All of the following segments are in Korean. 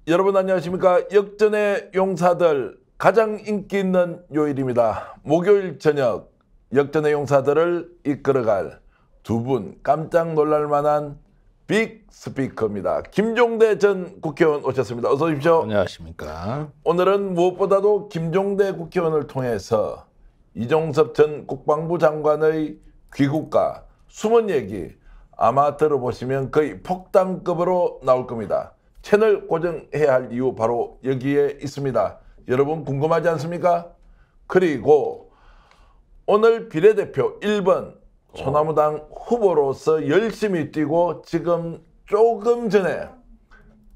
여러분 안녕하십니까? 역전의 용사들 가장 인기 있는 요일입니다. 목요일 저녁 역전의 용사들을 이끌어갈 두 분 깜짝 놀랄 만한 빅 스피커입니다. 김종대 전 국회의원 오셨습니다. 어서 오십시오. 안녕하십니까? 오늘은 무엇보다도 김종대 국회의원을 통해서 이종섭 전 국방부 장관의 귀국과 숨은 얘기 아마 들어보시면 거의 폭탄급으로 나올 겁니다. 채널 고정해야 할 이유 바로 여기에 있습니다. 여러분 궁금하지 않습니까? 그리고 오늘 비례대표 1번 소나무당 후보로서 열심히 뛰고 지금 조금 전에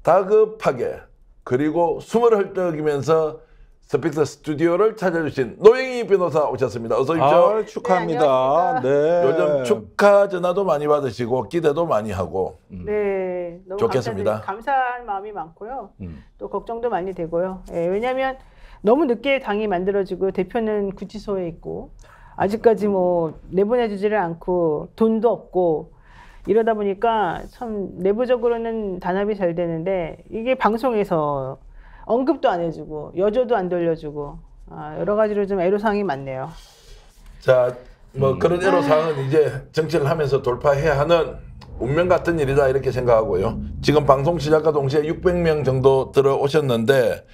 다급하게 그리고 숨을 헐떡이면서 스픽스 스튜디오를 찾아주신 노영희 변호사 오셨습니다. 어서 오십시오. 축하합니다. 네. 요즘 축하 전화도 많이 받으시고 기대도 많이 하고 네, 너무 좋겠습니다. 감사한 마음이 많고요. 또 걱정도 많이 되고요. 예, 왜냐하면 너무 늦게 당이 만들어지고 대표는 구치소에 있고 아직까지 뭐 내보내주지를 않고 돈도 없고 이러다 보니까 참 내부적으로는 단합이 잘 되는데 이게 방송에서 언급도 안 해주고 여조도 안 돌려주고 여러 가지로 좀 애로사항이 많네요. 자, 뭐 그런 애로사항은 이제 정치를 하면서 돌파해야 하는 운명 같은 일이다 이렇게 생각하고요. 지금 방송 시작과 동시에 600명 정도 들어오셨는데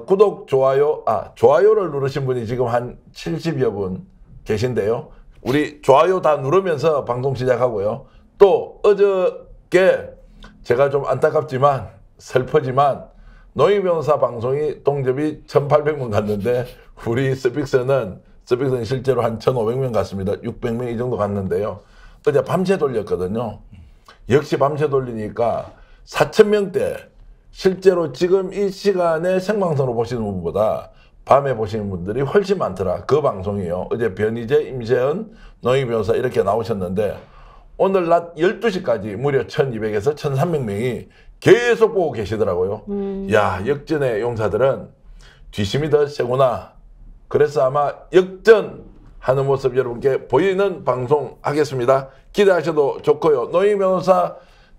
구독, 좋아요를 누르신 분이 지금 한 70여 분 계신데요. 우리 좋아요 다 누르면서 방송 시작하고요. 또 어저께 제가 좀 안타깝지만 슬프지만 노희 변호사 방송이 동접이 1,800명 갔는데 우리 스픽스는 실제로 한 1,500명 갔습니다. 600명 이 정도 갔는데요. 어제 밤새 돌렸거든요. 역시 밤새 돌리니까 4,000명대 실제로 지금 이 시간에 생방송으로 보시는 분보다 밤에 보시는 분들이 훨씬 많더라. 그 방송이요. 어제 변희재, 임세은, 노희 변호사 이렇게 나오셨는데 오늘 낮 12시까지 무려 1,200에서 1,300명이 계속 보고 계시더라고요. 야, 역전의 용사들은 뒷심이 더 세구나. 그래서 아마 역전하는 모습 여러분께 보이는 방송 하겠습니다. 기대하셔도 좋고요. 노희 변호사,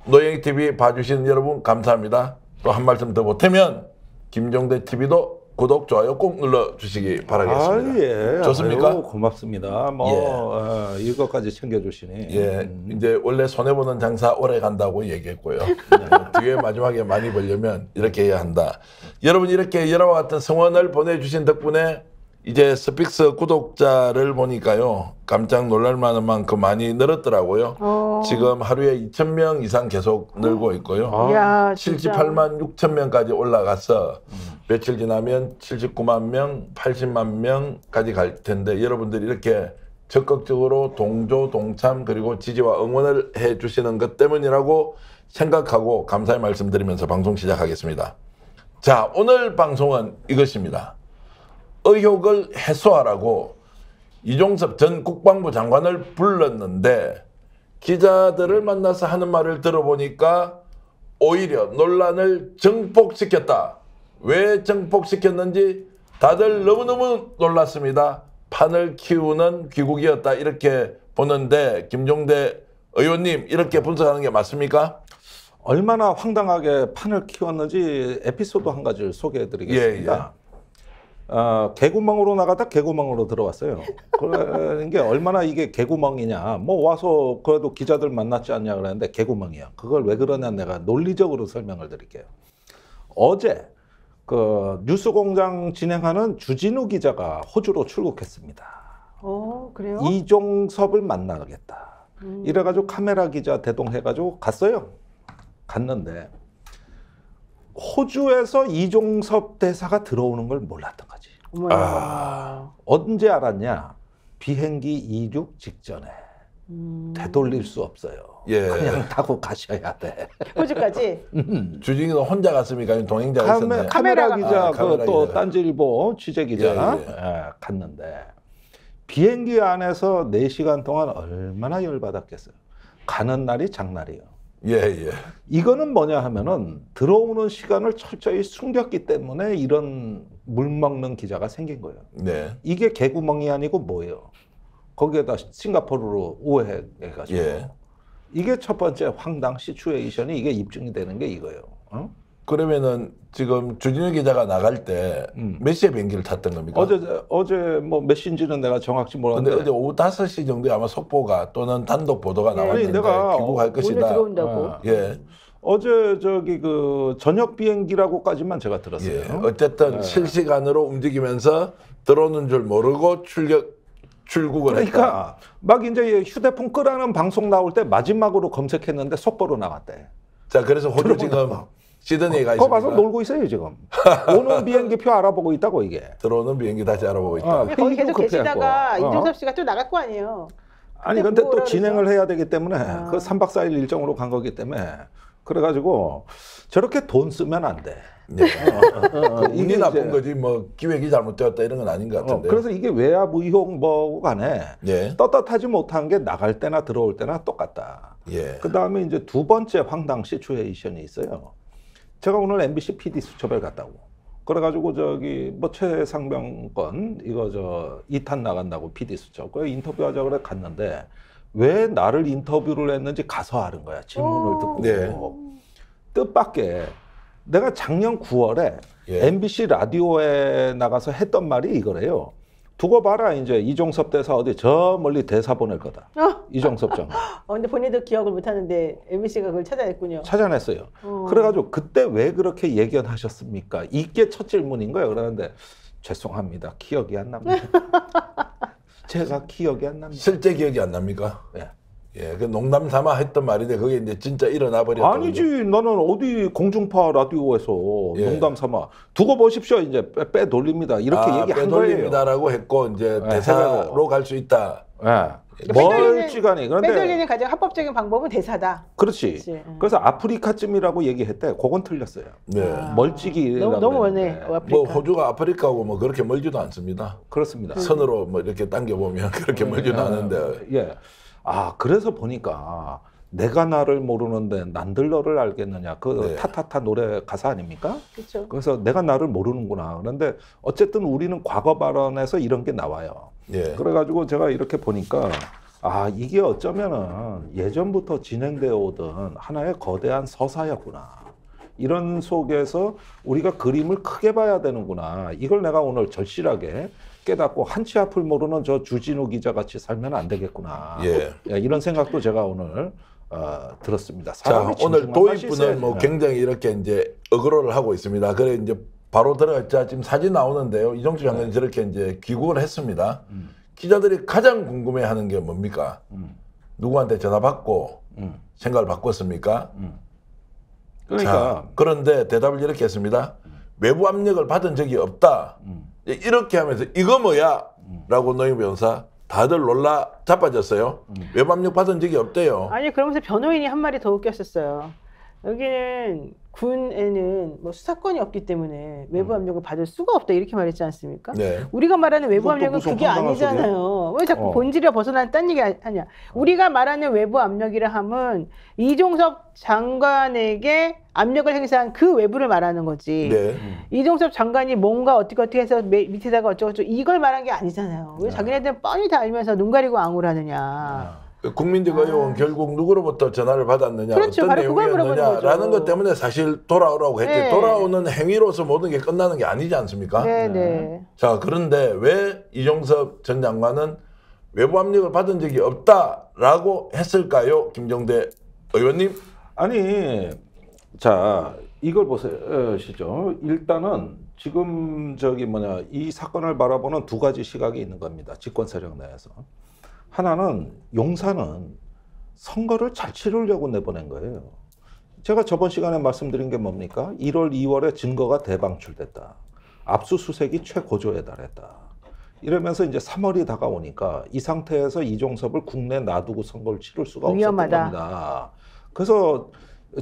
노영희TV 봐주시는 여러분 감사합니다. 또 한 말씀 더 보태면 김종대 TV도 구독, 좋아요 꼭 눌러주시기 바라겠습니다. 예. 좋습니까? 아유, 고맙습니다. 뭐 이것까지 챙겨주시니. 예, 이제 원래 손해보는 장사 오래 간다고 얘기했고요. 뒤에 마지막에 많이 벌려면 이렇게 해야 한다. 여러분 이렇게 여러와 같은 성원을 보내주신 덕분에 이제 스픽스 구독자를 보니까요. 깜짝 놀랄 만한 만큼 많이 늘었더라고요. 지금 하루에 2,000명 이상 계속 늘고 있고요. 이야, 78만 6천 명까지 올라가서 며칠 지나면 79만 명, 80만 명까지 갈 텐데 여러분들이 이렇게 적극적으로 동조, 동참 그리고 지지와 응원을 해주시는 것 때문이라고 생각하고 감사의 말씀드리면서 방송 시작하겠습니다. 자, 오늘 방송은 이것입니다. 의혹을 해소하라고 이종섭 전 국방부 장관을 불렀는데 기자들을 만나서 하는 말을 들어보니까 오히려 논란을 증폭시켰다. 왜 증폭시켰는지 다들 너무너무 놀랐습니다. 판을 키우는 귀국이었다 이렇게 보는데 김종대 의원님 이렇게 분석하는 게 맞습니까? 얼마나 황당하게 판을 키웠는지 에피소드 한 가지를 소개해드리겠습니다. 개구멍으로 나가다 개구멍으로 들어왔어요. 그런 게 얼마나 이게 개구멍이냐. 뭐 와서 그래도 기자들 만났지 않냐 그랬는데 개구멍이야. 그걸 왜 그러냐 내가 논리적으로 설명을 드릴게요. 어제 그 뉴스공장 진행하는 주진우 기자가 호주로 출국했습니다. 그래요? 이종섭을 만나겠다. 이래가지고 카메라 기자 대동해가지고 갔어요. 갔는데 호주에서 이종섭 대사가 들어오는 걸 몰랐던 거지. 언제 알았냐? 비행기 이륙 직전에. 되돌릴 수 없어요. 그냥 타고 가셔야 돼. 호주까지? 주진이는 혼자 갔습니까? 동행자가 있었나요? 카메라 기자, 카메라 또 기자. 딴지일보 취재 기자 갔는데 비행기 안에서 4시간 동안 얼마나 열받았겠어요. 가는 날이 장날이에요. 이거는 뭐냐 하면은 들어오는 시간을 철저히 숨겼기 때문에 이런 물먹는 기자가 생긴 거예요. 이게 개구멍이 아니고 뭐예요? 거기에다 싱가포르로 오해해가지고 이게 첫 번째 황당 시츄에이션이 이게 입증이 되는 게 이거예요. 그러면은 지금 주진우 기자가 나갈 때 몇 시에 비행기를 탔던 겁니까? 어제 뭐 몇 시인지는 내가 정확히 근데 모르는데 어제 오후 5시 정도에 아마 속보가 또는 단독 보도가 나왔는데 내가 귀국할 오늘 것이다. 들어온다고. 예. 어제 저기 그 저녁 비행기라고까지만 제가 들었어요. 예. 어쨌든 실시간으로 움직이면서 들어오는 줄 모르고 출국을 했다. 그러니까 막 이제 휴대폰 끄라는 방송 나올 때 마지막으로 검색했는데 속보로 나왔대. 자, 그래서 호주 지금 시드니에 가 거기 있습니다. 가서 놀고 있어요 지금. 오는 비행기표 알아보고 있다고 이게. 들어오는 비행기 다시 알아보고 있다. 근데 거기 계속 회의도 계시다가 급해갖고. 이종섭 씨가 또 나갈 거 아니에요. 아니 근데 근데 또 뭐라 진행을 그러죠? 해야 되기 때문에 그 3박 4일 일정으로 간 거기 때문에 그래가지고 저렇게 돈 쓰면 안 돼. 네. 이게 운이 나쁜 이제- 거지 뭐 기획이 잘못되었다 이런 건 아닌 것 같은데. 그래서 이게 외압 의혹 뭐 간에 예. 떳떳하지 못한 게 나갈 때나 들어올 때나 똑같다. 예. 그 다음에 이제 두 번째 황당 시츄에이션이 있어요. 제가 오늘 MBC PD 수첩을 갔다고. 그래가지고 저기 뭐 최상병 건 이거 저 2탄 나간다고 PD 수첩. 그 인터뷰하자 그래 갔는데 왜 나를 인터뷰를 했는지 가서 아는 거야. 질문을 듣고. 네. 뜻밖의 내가 작년 9월에 예. MBC 라디오에 나가서 했던 말이 이거래요. 두고 봐라 이제 이종섭 대사 어디 저 멀리 대사 보낼 거다. 이종섭 장관. 근데 본인도 기억을 못 하는데 MBC가 그걸 찾아냈군요. 찾아냈어요. 그래가지고 그때 왜 그렇게 예견하셨습니까? 이게 첫 질문인 거예요. 그러는데 죄송합니다. 기억이 안 납니다. 제가 기억이 안 납니다. 실제 기억이 안 납니까? 예. 예. 그 농담 삼아 했던 말인데 그게 이제 진짜 일어나 버렸다. 아니지 나는 어디 공중파 라디오에서 예. 농담 삼아 두고 보십시오 이제 빼 돌립니다 이렇게 얘기한 거예요. 빼돌립니다라고 했고 이제 네, 대사로 갈 수 있다. 예. 멀찌감이 그런데 빼돌리는 가장 합법적인 방법은 대사다. 그렇지. 그렇지. 그래서 아프리카쯤이라고 얘기했대. 그건 틀렸어요. 네. 멀찍이 너무 머네. 뭐 아프리카. 호주가 아프리카하고 뭐 그렇게 멀지도 않습니다. 그렇습니다. 선으로 뭐 이렇게 당겨 보면 그렇게 멀지도 않은데. 예. 아 그래서 보니까 내가 나를 모르는데 난들 너를 알겠느냐 그 네. 타타타 노래 가사 아닙니까? 그렇죠. 그래서 내가 나를 모르는구나. 그런데 어쨌든 우리는 과거 발언에서 이런 게 나와요. 예. 그래가지고 제가 이렇게 보니까 아 이게 어쩌면은 예전부터 진행되어 오던 하나의 거대한 서사였구나. 이런 속에서 우리가 그림을 크게 봐야 되는구나. 이걸 내가 오늘 절실하게 깨닫고 한치 앞을 모르는 저 주진우 기자 같이 살면 안 되겠구나. 예. 이런 생각도 제가 오늘 들었습니다. 자, 사람이 오늘 진중한 맛이 도입부는 있어야지. 뭐 굉장히 이렇게 이제 어그로를 하고 있습니다. 그래 이제 바로 들어갔자 지금 사진 나오는데요. 이종수 장관이 저렇게 이제 귀국을 했습니다. 기자들이 가장 궁금해하는 게 뭡니까? 누구한테 전화 받고 생각을 바꿨습니까? 그러니까 자, 그런데 대답을 이렇게 했습니다. 외부 압력을 받은 적이 없다. 이렇게 하면서 이거 뭐야? 라고 노영 변호사 다들 놀라 자빠졌어요. 외부 압력 받은 적이 없대요. 아니 그러면서 변호인이 한 말이 더 웃겼었어요. 여기는 군에는 뭐 수사권이 없기 때문에 외부 압력을 받을 수가 없다 이렇게 말했지 않습니까? 네. 우리가 말하는 외부 이것도 압력은 무슨 그게 황당한 아니잖아요. 왜 자꾸 본질에 벗어나는 딴 얘기 하냐? 우리가 말하는 외부 압력이라 함은 이종섭 장관에게 압력을 행사한 그 외부를 말하는 거지. 네. 이종섭 장관이 뭔가 어떻게 해서 밑에다가 어쩌고저쩌고 이걸 말한 게 아니잖아요. 왜 자기네들은 뻔히 다 알면서 눈 가리고 앙을 하느냐. 국민적 의혹은 결국 누구로부터 전화를 받았느냐, 그렇죠. 어떤 바로 그걸 물어보는 내용이었느냐라는 거죠. 것 때문에 사실 돌아오라고 했지. 네. 돌아오는 행위로서 모든 게 끝나는 게 아니지 않습니까? 네네. 자, 그런데 왜 이종섭 전 장관은 외부 압력을 받은 적이 없다라고 했을까요? 김정대 의원님? 아니, 자, 이걸 보시죠. 일단은 지금 이 사건을 바라보는 두 가지 시각이 있는 겁니다. 집권 세력 내에서. 하나는 용산은 선거를 잘 치르려고 내보낸 거예요. 제가 저번 시간에 말씀드린 게 뭡니까? 1월, 2월에 증거가 대방출됐다. 압수수색이 최고조에 달했다. 이러면서 이제 3월이 다가오니까 이 상태에서 이종섭을 국내에 놔두고 선거를 치를 수가 위험하다. 없었던 겁니다. 그래서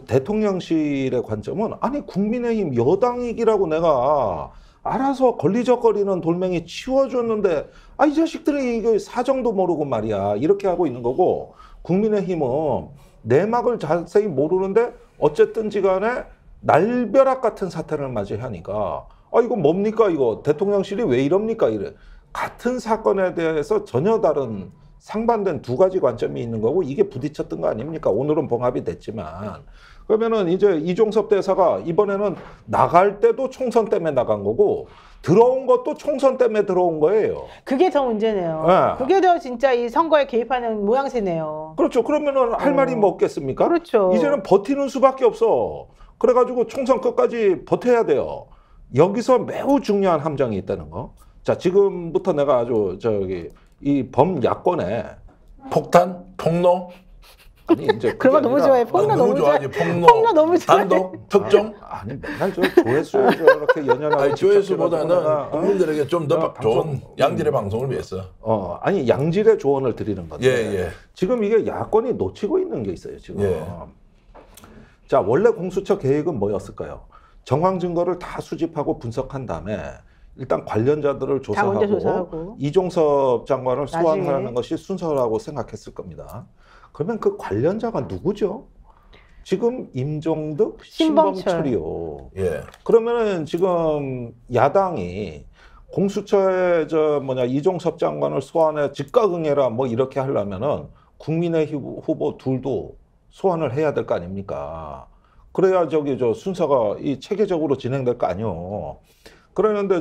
대통령실의 관점은 아니 국민의힘 여당이기라고 내가 알아서 걸리적거리는 돌멩이 치워줬는데 이 자식들이 이거 사정도 모르고 말이야 이렇게 하고 있는 거고 국민의힘은 내막을 자세히 모르는데 어쨌든지 간에 날벼락 같은 사태를 맞이하니까 이거 뭡니까 이거 대통령실이 왜 이럽니까 이래 같은 사건에 대해서 전혀 다른 상반된 두 가지 관점이 있는 거고 이게 부딪혔던 거 아닙니까? 오늘은 봉합이 됐지만 그러면은 이제 이종섭 대사가 이번에는 나갈 때도 총선 때문에 나간 거고 들어온 것도 총선 때문에 들어온 거예요. 그게 더 문제네요. 네. 그게 더 진짜 이 선거에 개입하는 모양새네요. 그렇죠. 그러면은 할 말이 뭐 없겠습니까? 그렇죠. 이제는 버티는 수밖에 없어. 그래가지고 총선 끝까지 버텨야 돼요. 여기서 매우 중요한 함정이 있다는 거. 자, 지금부터 내가 아주 이 범야권에 폭탄, 폭로. 아니 이제 그런 거 너무 좋아해. 폭로 너무 좋아하지. 폭로. 폭로 너무 좋아해. 단독, 특종. 아니 맨날 저 조회수에 저렇게 연연하고 아니, 조회수보다는 국민들에게 좀 더 좋은 양질의 방송을 위해서. 아니 양질의 조언을 드리는 건데. 예. 지금 이게 야권이 놓치고 있는 게 있어요. 지금. 예. 자, 원래 공수처 계획은 뭐였을까요? 정황 증거를 다 수집하고 분석한 다음에 일단 관련자들을 조사하고 이종섭 장관을 소환하는 것이 순서라고 생각했을 겁니다. 그러면 그 관련자가 누구죠? 지금 임종득, 신범철이요. 예. 그러면은 지금 야당이 공수처에 이종섭 장관을 소환해 즉각응해라 뭐 이렇게 하려면은 국민의 후보 둘도 소환을 해야 될 거 아닙니까? 그래야 순서가 이 체계적으로 진행될 거 아니요. 그러는데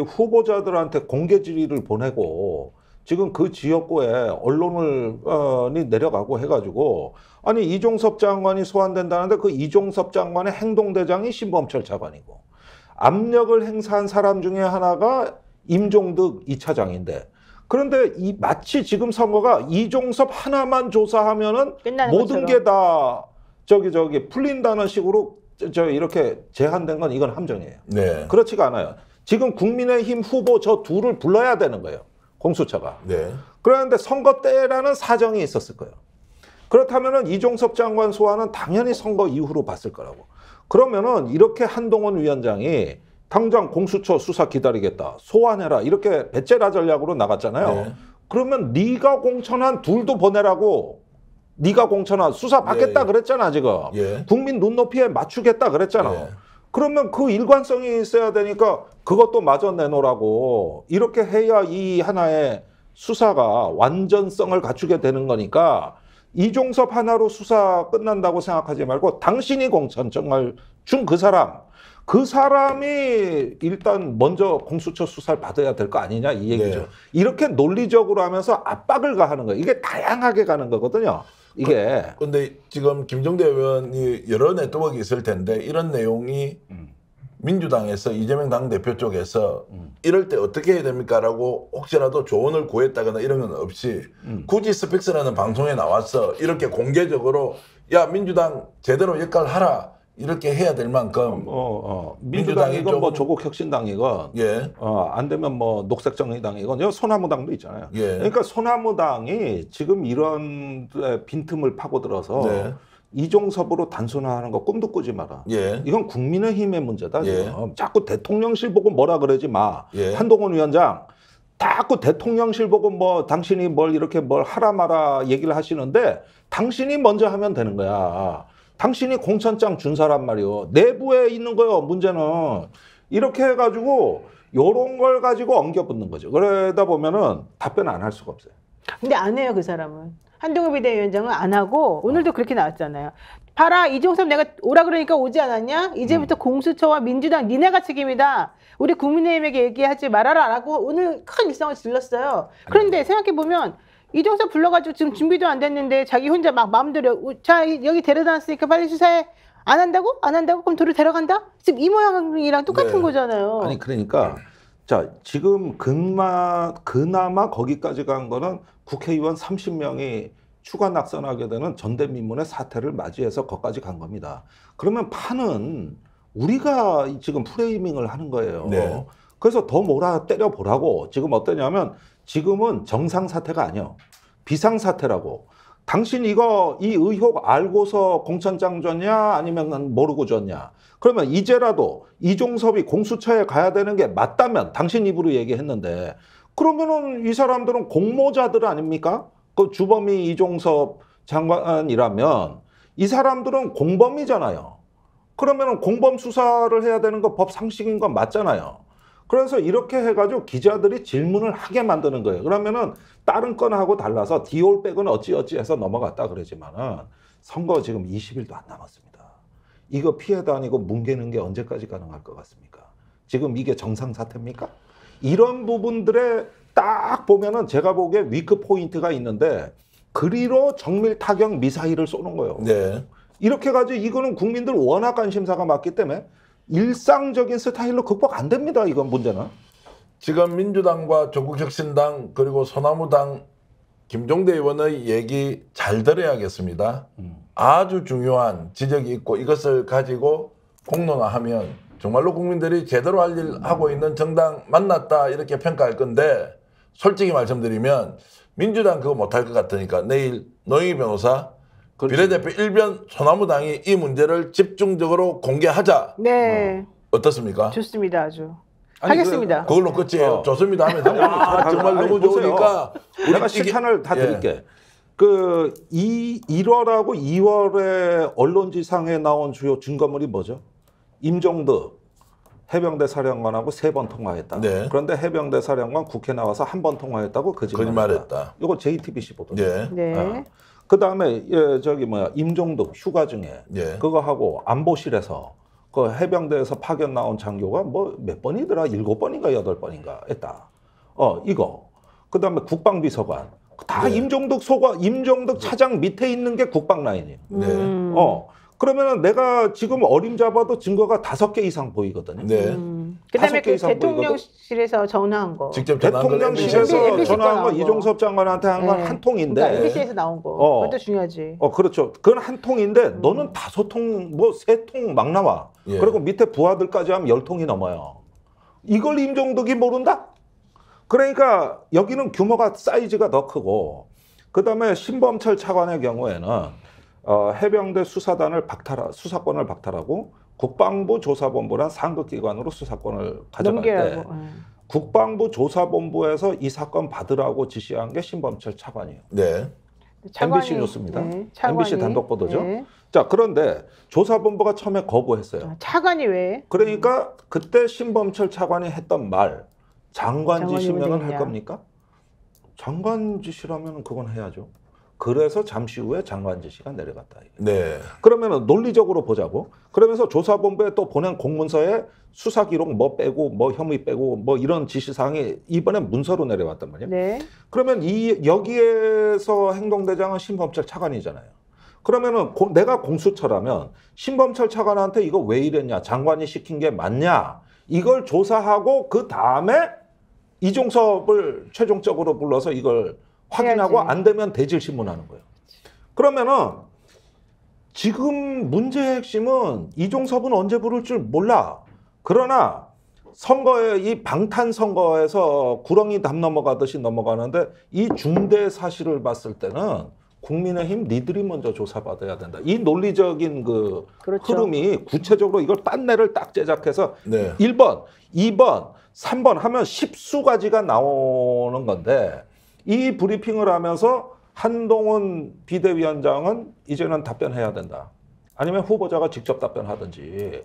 후보자들한테 공개 질의를 보내고 지금 그 지역구에 언론이 내려가고 해가지고 아니 이종섭 장관이 소환된다는데 그 이종섭 장관의 행동대장이 신범철 차관이고 압력을 행사한 사람 중에 하나가 임종득 2차장인데 그런데 마치 지금 선거가 이종섭 하나만 조사하면은 모든 게 다 풀린다는 식으로 이렇게 제한된 건 이건 함정이에요. 네. 그렇지가 않아요. 지금 국민의힘 후보 저 둘을 불러야 되는 거예요. 공수처가. 네. 그런데 선거 때라는 사정이 있었을 거예요. 그렇다면은 이종섭 장관 소환은 당연히 선거 이후로 봤을 거라고. 그러면은 이렇게 한동훈 위원장이 당장 공수처 수사 기다리겠다. 소환해라. 이렇게 배째라 전략으로 나갔잖아요. 네. 그러면 네가 공천한 둘도 보내라고. 네가 공천한 수사 받겠다 그랬잖아 지금. 예. 국민 눈높이에 맞추겠다 그랬잖아. 예. 그러면 그 일관성이 있어야 되니까 그것도 마저 내놓으라고. 이렇게 해야 이 하나의 수사가 완전성을 갖추게 되는 거니까 이종섭 하나로 수사 끝난다고 생각하지 말고 당신이 공천장을 준 그 사람이 일단 먼저 공수처 수사를 받아야 될 거 아니냐 이 얘기죠. 네. 이렇게 논리적으로 하면서 압박을 가하는 거예요. 이게 다양하게 가는 거거든요. 이게. 근데 지금 김종대 의원이 여러 네트워크 있을 텐데 이런 내용이 민주당에서 이재명 당대표 쪽에서 이럴 때 어떻게 해야 됩니까?라고 혹시라도 조언을 구했다거나 이런 건 없이 굳이 스픽스라는 방송에 나와서 이렇게 공개적으로 야 민주당 제대로 역할하라 이렇게 해야 될 만큼 민주당이건 뭐 조국혁신당이건 예. 안 되면 뭐 녹색정의당이건 소나무당도 있잖아요. 예. 그러니까 소나무당이 지금 이런 빈틈을 파고들어서 네. 이종섭으로 단순화하는 거 꿈도 꾸지 마라. 예. 이건 국민의힘의 문제다. 예. 지금. 자꾸 대통령실 보고 뭐라 그러지 마. 예. 한동훈 위원장 자꾸 대통령실 보고 뭐 당신이 뭘 하라 마라 얘기를 하시는데 당신이 먼저 하면 되는 거야. 당신이 공천장 준 사람 말이요. 내부에 있는 거요. 문제는 이렇게 해가지고 요런 걸 가지고 엉겨붙는 거죠. 그러다 보면은 답변 안 할 수가 없어요. 근데 안 해요 그 사람은. 한동훈 비대위원장은 안 하고 오늘도 그렇게 나왔잖아요. 봐라 이종섭 내가 오라 그러니까 오지 않았냐? 이제부터 공수처와 민주당 니네가 책임이다. 우리 국민의힘에게 얘기하지 말아라 라고 오늘 큰 일성을 질렀어요. 그런데 생각해보면 이종섭 불러가지고 지금 준비도 안 됐는데 자기 혼자 막 마음대로 자 여기 데려다 놨으니까 빨리 수사해. 안 한다고? 안 한다고? 그럼 둘을 데려간다? 지금 이 모양이랑 똑같은 네. 거잖아요. 아니 그러니까 자 지금 그나마 거기까지 간 거는 국회의원 30명이 추가 낙선하게 되는 전대미문의 사태를 맞이해서 거기까지 간 겁니다. 그러면 판은 우리가 지금 프레이밍을 하는 거예요. 네. 그래서 더 몰아 때려보라고. 지금 어떠냐면 지금은 정상사태가 아니에요. 비상사태라고. 당신 이 의혹 알고서 공천장 줬냐 아니면 모르고 줬냐. 그러면 이제라도 이종섭이 공수처에 가야 되는 게 맞다면 당신 입으로 얘기했는데 그러면은 이 사람들은 공모자들 아닙니까? 그 주범이 이종섭 장관이라면 이 사람들은 공범이잖아요. 그러면은 공범 수사를 해야 되는 거 법 상식인 건 맞잖아요. 그래서 이렇게 해가지고 기자들이 질문을 하게 만드는 거예요. 그러면은 다른 건하고 달라서 디올백은 어찌어찌 해서 넘어갔다 그러지만은 선거 지금 20일도 안 남았습니다. 이거 피해 다니고 뭉개는 게 언제까지 가능할 것 같습니까? 지금 이게 정상 사태입니까? 이런 부분들에 딱 보면은 제가 보기에 위크 포인트가 있는데 그리로 정밀 타격 미사일을 쏘는 거예요. 네. 이렇게 가지고 이거는 국민들 워낙 관심사가 많기 때문에 일상적인 스타일로 극복 안 됩니다. 이건 문제는. 지금 민주당과 조국혁신당 그리고 소나무당 김종대 의원의 얘기 잘 들어야겠습니다. 아주 중요한 지적이 있고 이것을 가지고 공론화하면 정말로 국민들이 제대로 할 일 하고 있는 정당 만났다 이렇게 평가할 건데 솔직히 말씀드리면 민주당 그거 못할 것 같으니까 내일 노영희 변호사 그렇지. 비례대표 1변 소나무당이 이 문제를 집중적으로 공개하자. 네. 어떻습니까? 좋습니다. 아주. 아니, 하겠습니다. 그걸로 끝이에요. 좋습니다 하면 정말 아니, 너무 보세요. 좋으니까 내가 이게- 실탄을 다 예. 드릴게. 그 1월하고 2월에 언론지상에 나온 주요 증거물이 뭐죠? 임종덕 해병대 사령관하고 3번 통화했다. 네. 그런데 해병대 사령관 국회 나와서 1번 통화했다고 거짓말했다. 이거 JTBC 보도. 예. 네. 그 다음에 임종덕 휴가 중에 예. 그거 하고 안보실에서 그 해병대에서 파견 나온 장교가 뭐 몇 번이더라 7번인가 8번인가 했다. 이거. 그 다음에 국방비서관 다 네. 임종덕 차장 밑에 있는 게 국방 라인이에요. 네. 그러면은 내가 지금 어림잡아도 증거가 5개 이상 보이거든요. 네. 그다음에 5개 그 이상 대통령실에서 전화한 거. 직접 전화한 건 대통령실에서 MBC 전화한 건 나온 거. 이종섭 장관한테 한 건 네. 한 통인데. 그러니까 MBC에서 나온 거. 그것도 중요하지. 그렇죠. 그건 한 통인데 너는 5통, 뭐 3통 막 나와. 예. 그리고 밑에 부하들까지 하면 10통이 넘어요. 이걸 임종덕이 모른다? 그러니까 여기는 규모가 사이즈가 더 크고 그다음에 신범철 차관의 경우에는 해병대 수사권을 박탈하고 국방부 조사본부란 상급기관으로 수사권을 가져갈 때 넘기라고. 국방부 조사본부에서 이 사건 받으라고 지시한 게 신범철 차관이에요. 네. MBC 뉴스입니다. MBC 단독 보도죠. 네. 자, 그런데 조사본부가 처음에 거부했어요. 차관이 왜? 그러니까 그때 신범철 차관이 했던 말 장관 장관이 지시면은 왜 할 겁니까? 장관 지시라면 그건 해야죠. 그래서 잠시 후에 장관 지시가 내려갔다. 네. 그러면은 논리적으로 보자고. 그러면서 조사본부에 또 보낸 공문서에 수사 기록 뭐 빼고 뭐 혐의 빼고 뭐 이런 지시사항이 이번에 문서로 내려왔단 말이에요. 네. 그러면 여기에서 행동대장은 신범철 차관이잖아요. 그러면은 내가 공수처라면 신범철 차관한테 이거 왜 이랬냐, 장관이 시킨 게 맞냐, 이걸 조사하고 그 다음에 이종섭을 최종적으로 불러서 이걸 확인하고 해야지. 안 되면 대질 신문하는 거예요. 그러면은 지금 문제의 핵심은 이종섭은 언제 부를 줄 몰라. 그러나 선거에 이 방탄 선거에서 구렁이 담 넘어가듯이 넘어가는데 이 중대 사실을 봤을 때는 국민의힘 니들이 먼저 조사받아야 된다. 이 논리적인 그 그렇죠. 흐름이 구체적으로 이걸 딴내를 딱 제작해서 네. 1번, 2번, 3번 하면 10수 가지가 나오는 건데 이 브리핑을 하면서 한동훈 비대위원장은 이제는 답변해야 된다. 아니면 후보자가 직접 답변하든지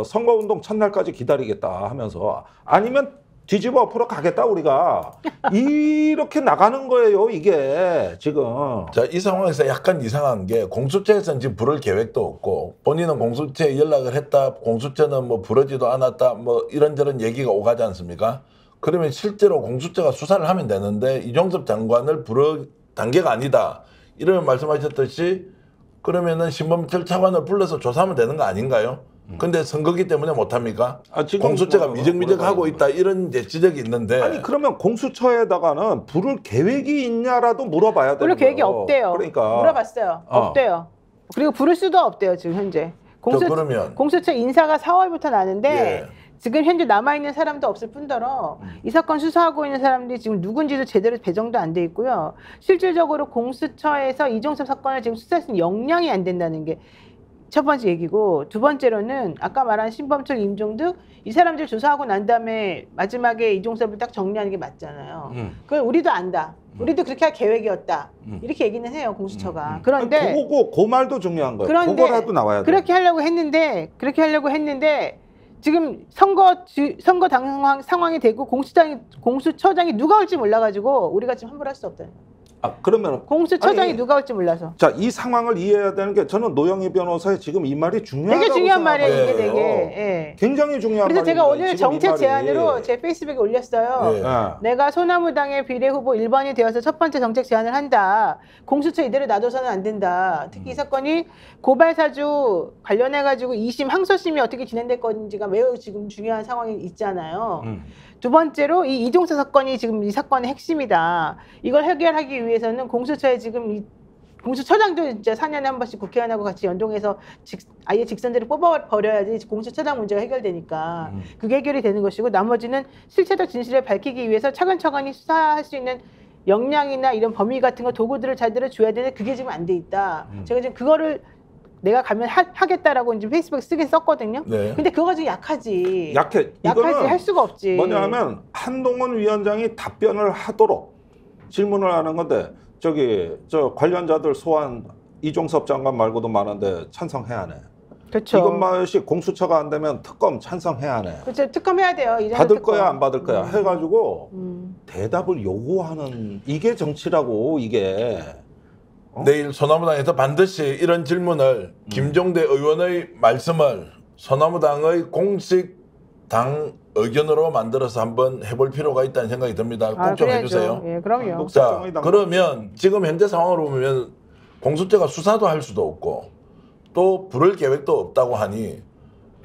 선거운동 첫날까지 기다리겠다 하면서 아니면 뒤집어 엎으러 가겠다 우리가 이렇게 나가는 거예요 이게 지금. 자, 이 상황에서 약간 이상한 게 공수처에서는 지금 부를 계획도 없고 본인은 공수처에 연락을 했다. 공수처는 뭐 부르지도 않았다. 뭐 이런저런 얘기가 오가지 않습니까? 그러면 실제로 공수처가 수사를 하면 되는데 이종섭 장관을 부를 단계가 아니다. 이런 말씀하셨듯이 그러면은 신범철 차관을 불러서 조사하면 되는 거 아닌가요? 근데 선거기 때문에 못합니까? 지금 공수처가 미적미적하고 있다 이런 이제 지적이 있는데 아니 그러면 공수처에다가는 부를 계획이 있냐라도 물어봐야 되는 물을 계획이 거예요. 없대요. 그러니까 물어봤어요. 없대요. 그리고 부를 수도 없대요 지금 현재. 그러면 공수처 인사가 4월부터 나는데 예. 지금 현재 남아있는 사람도 없을 뿐더러 이 사건 수사하고 있는 사람들이 지금 누군지도 제대로 배정도 안 돼 있고요. 실질적으로 공수처에서 이종섭 사건을 지금 수사할 수 있는 역량이 안 된다는 게 첫 번째 얘기고, 두 번째로는 아까 말한 신범철, 임종득 이 사람들 조사하고 난 다음에 마지막에 이종섭을 딱 정리하는 게 맞잖아요. 그걸 우리도 안다. 우리도 그렇게 할 계획이었다. 이렇게 얘기는 해요 공수처가. 그런데 그거 그 말도 중요한 거예요. 그런데 그거라도 나와야 돼. 그렇게 하려고 했는데 지금 선거 상황이 되고 공수처장이 누가 올지 몰라가지고 우리가 지금 함부로 할 수 없다는 거예요. 그러면 공수처장이 누가 올지 몰라서. 자, 이 상황을 이해해야 되는 게 저는 노영희 변호사의 지금 이 말이 중요하다고 되게 중요한 말이에요. 생각해요. 이게 되게. 예. 굉장히 중요한 그래서 제가 말입니다. 오늘 지금 이 정책 말이. 제안으로 제 페이스북에 올렸어요. 예. 내가 소나무당의 비례후보 1번이 되어서 첫 번째 정책 제안을 한다. 공수처 이대로 놔둬서는 안 된다. 특히 이 사건이 고발사주 관련해가지고 2심 항소심이 어떻게 진행될 건지가 매우 지금 중요한 상황이 있잖아요. 두 번째로 이 이종석 사건이 지금 이 사건의 핵심이다. 이걸 해결하기 위해서는 공수처에 지금 공수처장도 이제 4년에 한 번씩 국회의원하고 같이 연동해서 아예 직선제로 뽑아버려야지 공수처장 문제가 해결되니까 그게 해결이 되는 것이고, 나머지는 실체적 진실을 밝히기 위해서 차근차근히 수사할 수 있는 역량이나 이런 범위 같은 거 도구들을 잘 들어줘야 되는데 그게 지금 안 돼 있다. 제가 지금 그거를 내가 가면 하겠다라고 이제 페이스북에 쓰긴 썼거든요. 네. 근데 그거 지금 약하지. 약하지. 할 수가 없지. 뭐냐면 한동훈 위원장이 답변을 하도록 질문을 하는 건데, 저 관련자들 소환 이종섭 장관 말고도 많은데 찬성해야 하네. 그렇죠. 이것만이 공수처가 안 되면 특검 찬성해야 하네. 그렇죠. 특검해야 돼요. 받을 거야 안 받을 거야 해가지고 대답을 요구하는, 이게 정치라고. 이게 내일 소나무당에서 반드시 이런 질문을 김종대 의원의 말씀을 소나무당의 공식 당 의견으로 만들어서 한번 해볼 필요가 있다는 생각이 듭니다. 꼭 좀 해주세요. 예, 그럼요. 자, 그러면 지금 현재 상황으로 보면 공수처가 수사도 할 수도 없고 또 부를 계획도 없다고 하니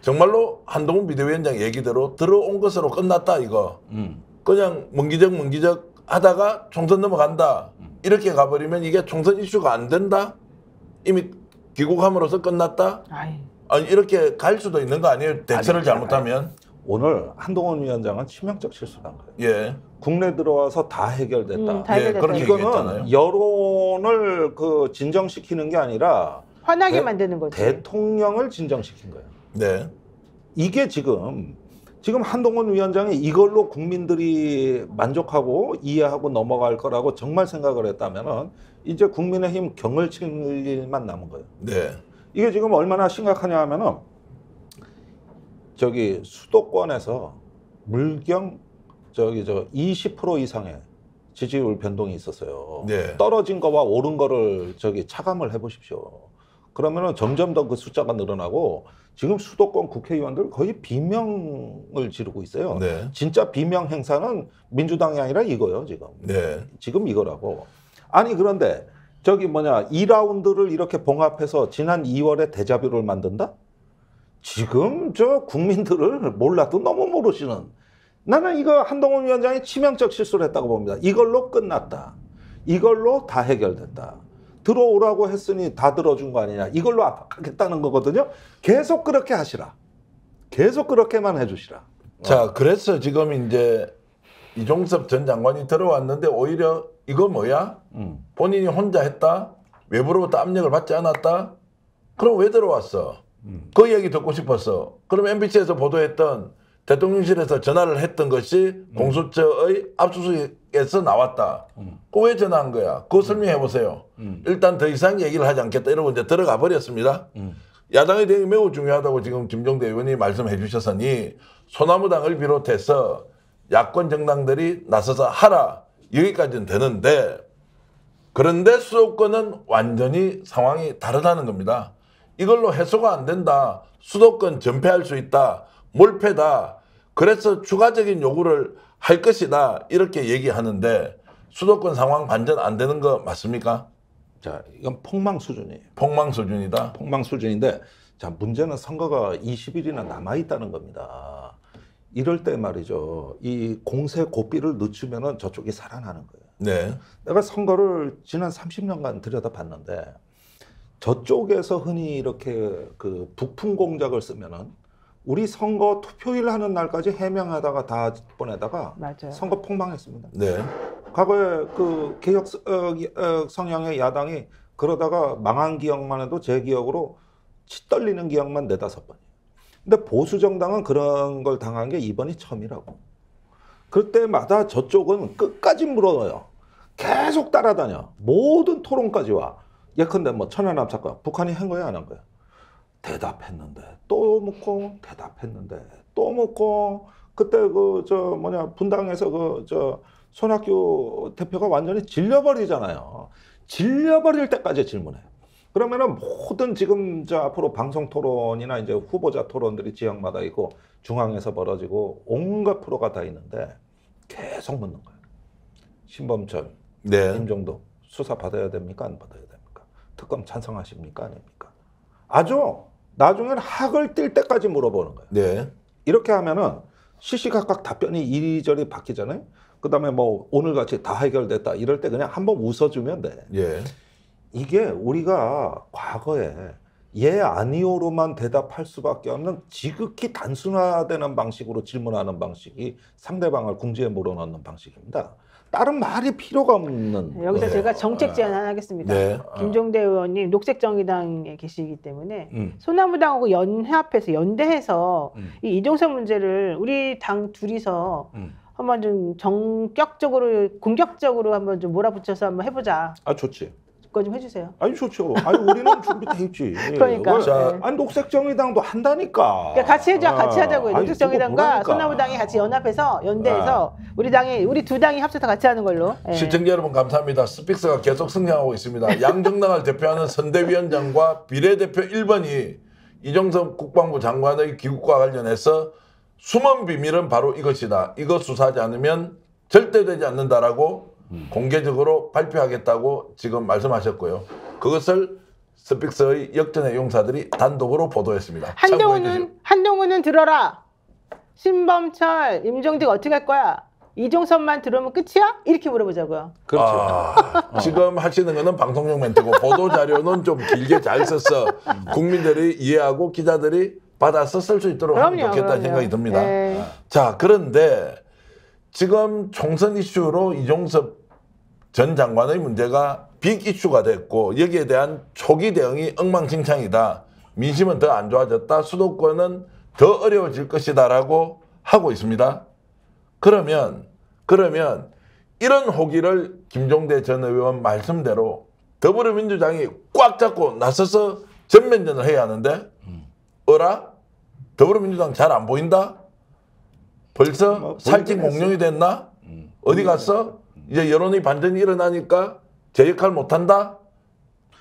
정말로 한동훈 비대위원장 얘기대로 들어온 것으로 끝났다 이거. 그냥 멍기적 하다가 총선 넘어간다. 이렇게 가버리면 이게 총선 이슈가 안 된다? 이미 귀국함으로써 끝났다? 아니 이렇게 갈 수도 있는 거 아니에요? 대처를 잘못하면? 오늘 한동훈 위원장은 치명적 실수를 한 거예요. 예. 국내 들어와서 다 해결됐다. 다 해결됐다. 그렇게 이거는 얘기했잖아요. 여론을 진정시키는 게 아니라 화나게 만드는 거지. 대통령을 진정시킨 거예요. 네. 이게 지금 한동훈 위원장이 이걸로 국민들이 만족하고 이해하고 넘어갈 거라고 정말 생각을 했다면은 이제 국민의힘 경을 칠 일만 남은 거예요. 네. 이게 지금 얼마나 심각하냐 하면은 수도권에서 물경 20% 이상의 지지율 변동이 있었어요. 네. 떨어진 거와 오른 거를 차감을 해보십시오. 그러면은 점점 더 그 숫자가 늘어나고 지금 수도권 국회의원들 거의 비명을 지르고 있어요. 네. 진짜 비명 행사는 민주당이 아니라 이거예요, 지금. 네. 지금 이거라고. 아니 그런데 2라운드를 이렇게 봉합해서 지난 2월에 데자뷰를 만든다? 지금 국민들을 몰라도 너무 모르시는, 나는 이거 한동훈 위원장이 치명적 실수를 했다고 봅니다. 이걸로 끝났다. 이걸로 다 해결됐다. 들어오라고 했으니 다 들어준 거 아니냐. 이걸로 압박하겠다는 거거든요. 계속 그렇게 하시라. 계속 그렇게만 해주시라. 자, 그래서 지금 이제 이종섭 전 장관이 들어왔는데 오히려 이거 뭐야? 본인이 혼자 했다? 외부로부터 압력을 받지 않았다? 그럼 왜 들어왔어? 그 얘기 듣고 싶었어. 그럼 MBC에서 보도했던 대통령실에서 전화를 했던 것이 공수처의 압수수색에서 나왔다. 그거 왜 전화한 거야? 그거 설명해 보세요. 일단 더 이상 얘기를 하지 않겠다 이러고 이제 들어가 버렸습니다. 야당의 대응이 매우 중요하다고 지금 김종대 의원이 말씀해 주셨으니 소나무당을 비롯해서 야권 정당들이 나서서 하라. 여기까지는 되는데, 그런데 수도권은 완전히 상황이 다르다는 겁니다. 이걸로 해소가 안 된다. 수도권 전폐할 수 있다. 몰패다. 그래서 추가적인 요구를 할 것이다. 이렇게 얘기하는데 수도권 상황 반전 안 되는 거 맞습니까? 자, 이건 폭망 수준이에요. 폭망 수준이다. 폭망 수준인데, 자, 문제는 선거가 20일이나 남아 있다는 겁니다. 이럴 때 말이죠. 이 공세 고삐를 늦추면은 저쪽이 살아나는 거예요. 네. 내가 선거를 지난 30년간 들여다봤는데 저쪽에서 흔히 이렇게 북풍 공작을 쓰면은 우리 선거 투표일 하는 날까지 해명하다가 다 보내다가 맞아요. 선거 폭망했습니다. 네. 과거에 개혁 성향의 야당이 그러다가 망한 기억만 해도 제 기억으로 치 떨리는 기억만 4-5번이에요. 근데 보수 정당은 그런 걸 당한 게 이번이 처음이라고. 그때마다 저쪽은 끝까지 물어요. 계속 따라다녀. 모든 토론까지 와. 예컨대 천안함 사건, 북한이 한 거야 안 한 거야? 대답했는데 또 묻고 대답했는데 또 묻고 그때 분당에서 손학규 대표가 완전히 질려버리잖아요. 질려버릴 때까지 질문해요. 그러면은 모든 지금 앞으로 방송 토론이나 이제 후보자 토론들이 지역마다 있고 중앙에서 벌어지고 온갖 프로가 다 있는데 계속 묻는 거예요. 신범철, 네. 임종덕 수사 받아야 됩니까? 안 받아야 됩니까? 특검 찬성하십니까? 아닙니까? 아주 나중에는 학을 띨 때까지 물어보는 거예요. 네. 이렇게 하면은 시시각각 답변이 이리저리 바뀌잖아요. 그다음에 뭐 오늘같이 다 해결됐다 이럴 때 그냥 한번 웃어주면 돼. 예. 이게 우리가 과거에 예 아니오로만 대답할 수밖에 없는 지극히 단순화되는 방식으로 질문하는 방식이 상대방을 궁지에 몰아넣는 방식입니다. 다른 말이 필요가 없는. 여기서 거예요. 제가 정책 제안 하나 하겠습니다. 네. 김종대 의원님 녹색정의당에 계시기 때문에 소나무당하고 연합해서 연대해서 이 이종섭 문제를 우리 당 둘이서 한번 좀 정격적으로 공격적으로 한번 좀 몰아붙여서 한번 해보자. 아 좋지. 그거 좀 해주세요. 아니 좋죠. 아니 우리는 준비돼 있지. 그러니까. 왜? 자, 아니 녹색정의당도 한다니까. 그러니까 같이 해줘, 같이 하자고요. 아니, 녹색정의당과 그거 보라니까. 소나무당이 같이 연합해서 연대해서 우리 두 당이 합쳐서 같이 하는 걸로. 예. 시청자 여러분 감사합니다. 스픽스가 계속 승리하고 있습니다. 양정당을 대표하는 선대위원장과 비례대표 1번이 이종섭 국방부 장관의 귀국과 관련해서 숨은 비밀은 바로 이것이다. 이것 수사하지 않으면 절대 되지 않는다라고 공개적으로 발표하겠다고 지금 말씀하셨고요. 그것을 스픽스의 역전의 용사들이 단독으로 보도했습니다. 참고해 주시오. 한동훈은 들어라. 신범철, 임종택 어떻게 할 거야? 이종섭만 들어오면 끝이야? 이렇게 물어보자고요. 그렇죠. 지금 하시는 거는 방송용 멘트고 보도 자료는 좀 길게 잘 써서 국민들이 이해하고 기자들이 받아서 쓸 수 있도록 하면 좋겠다는 생각이 듭니다. 네. 자, 그런데 지금 총선 이슈로 이종섭 전 장관의 문제가 빅 이슈가 됐고 여기에 대한 초기 대응이 엉망진창이다. 민심은 더 안 좋아졌다. 수도권은 더 어려워질 것이다라고 하고 있습니다. 그러면 이런 호기를 김종대 전 의원 말씀대로 더불어민주당이 꽉 잡고 나서서 전면전을 해야 하는데 어라? 더불어민주당 잘 안 보인다? 벌써 살찐 공룡이 됐나? 어디 갔어? 이제 여론이 반전이 일어나니까 제 역할 못한다?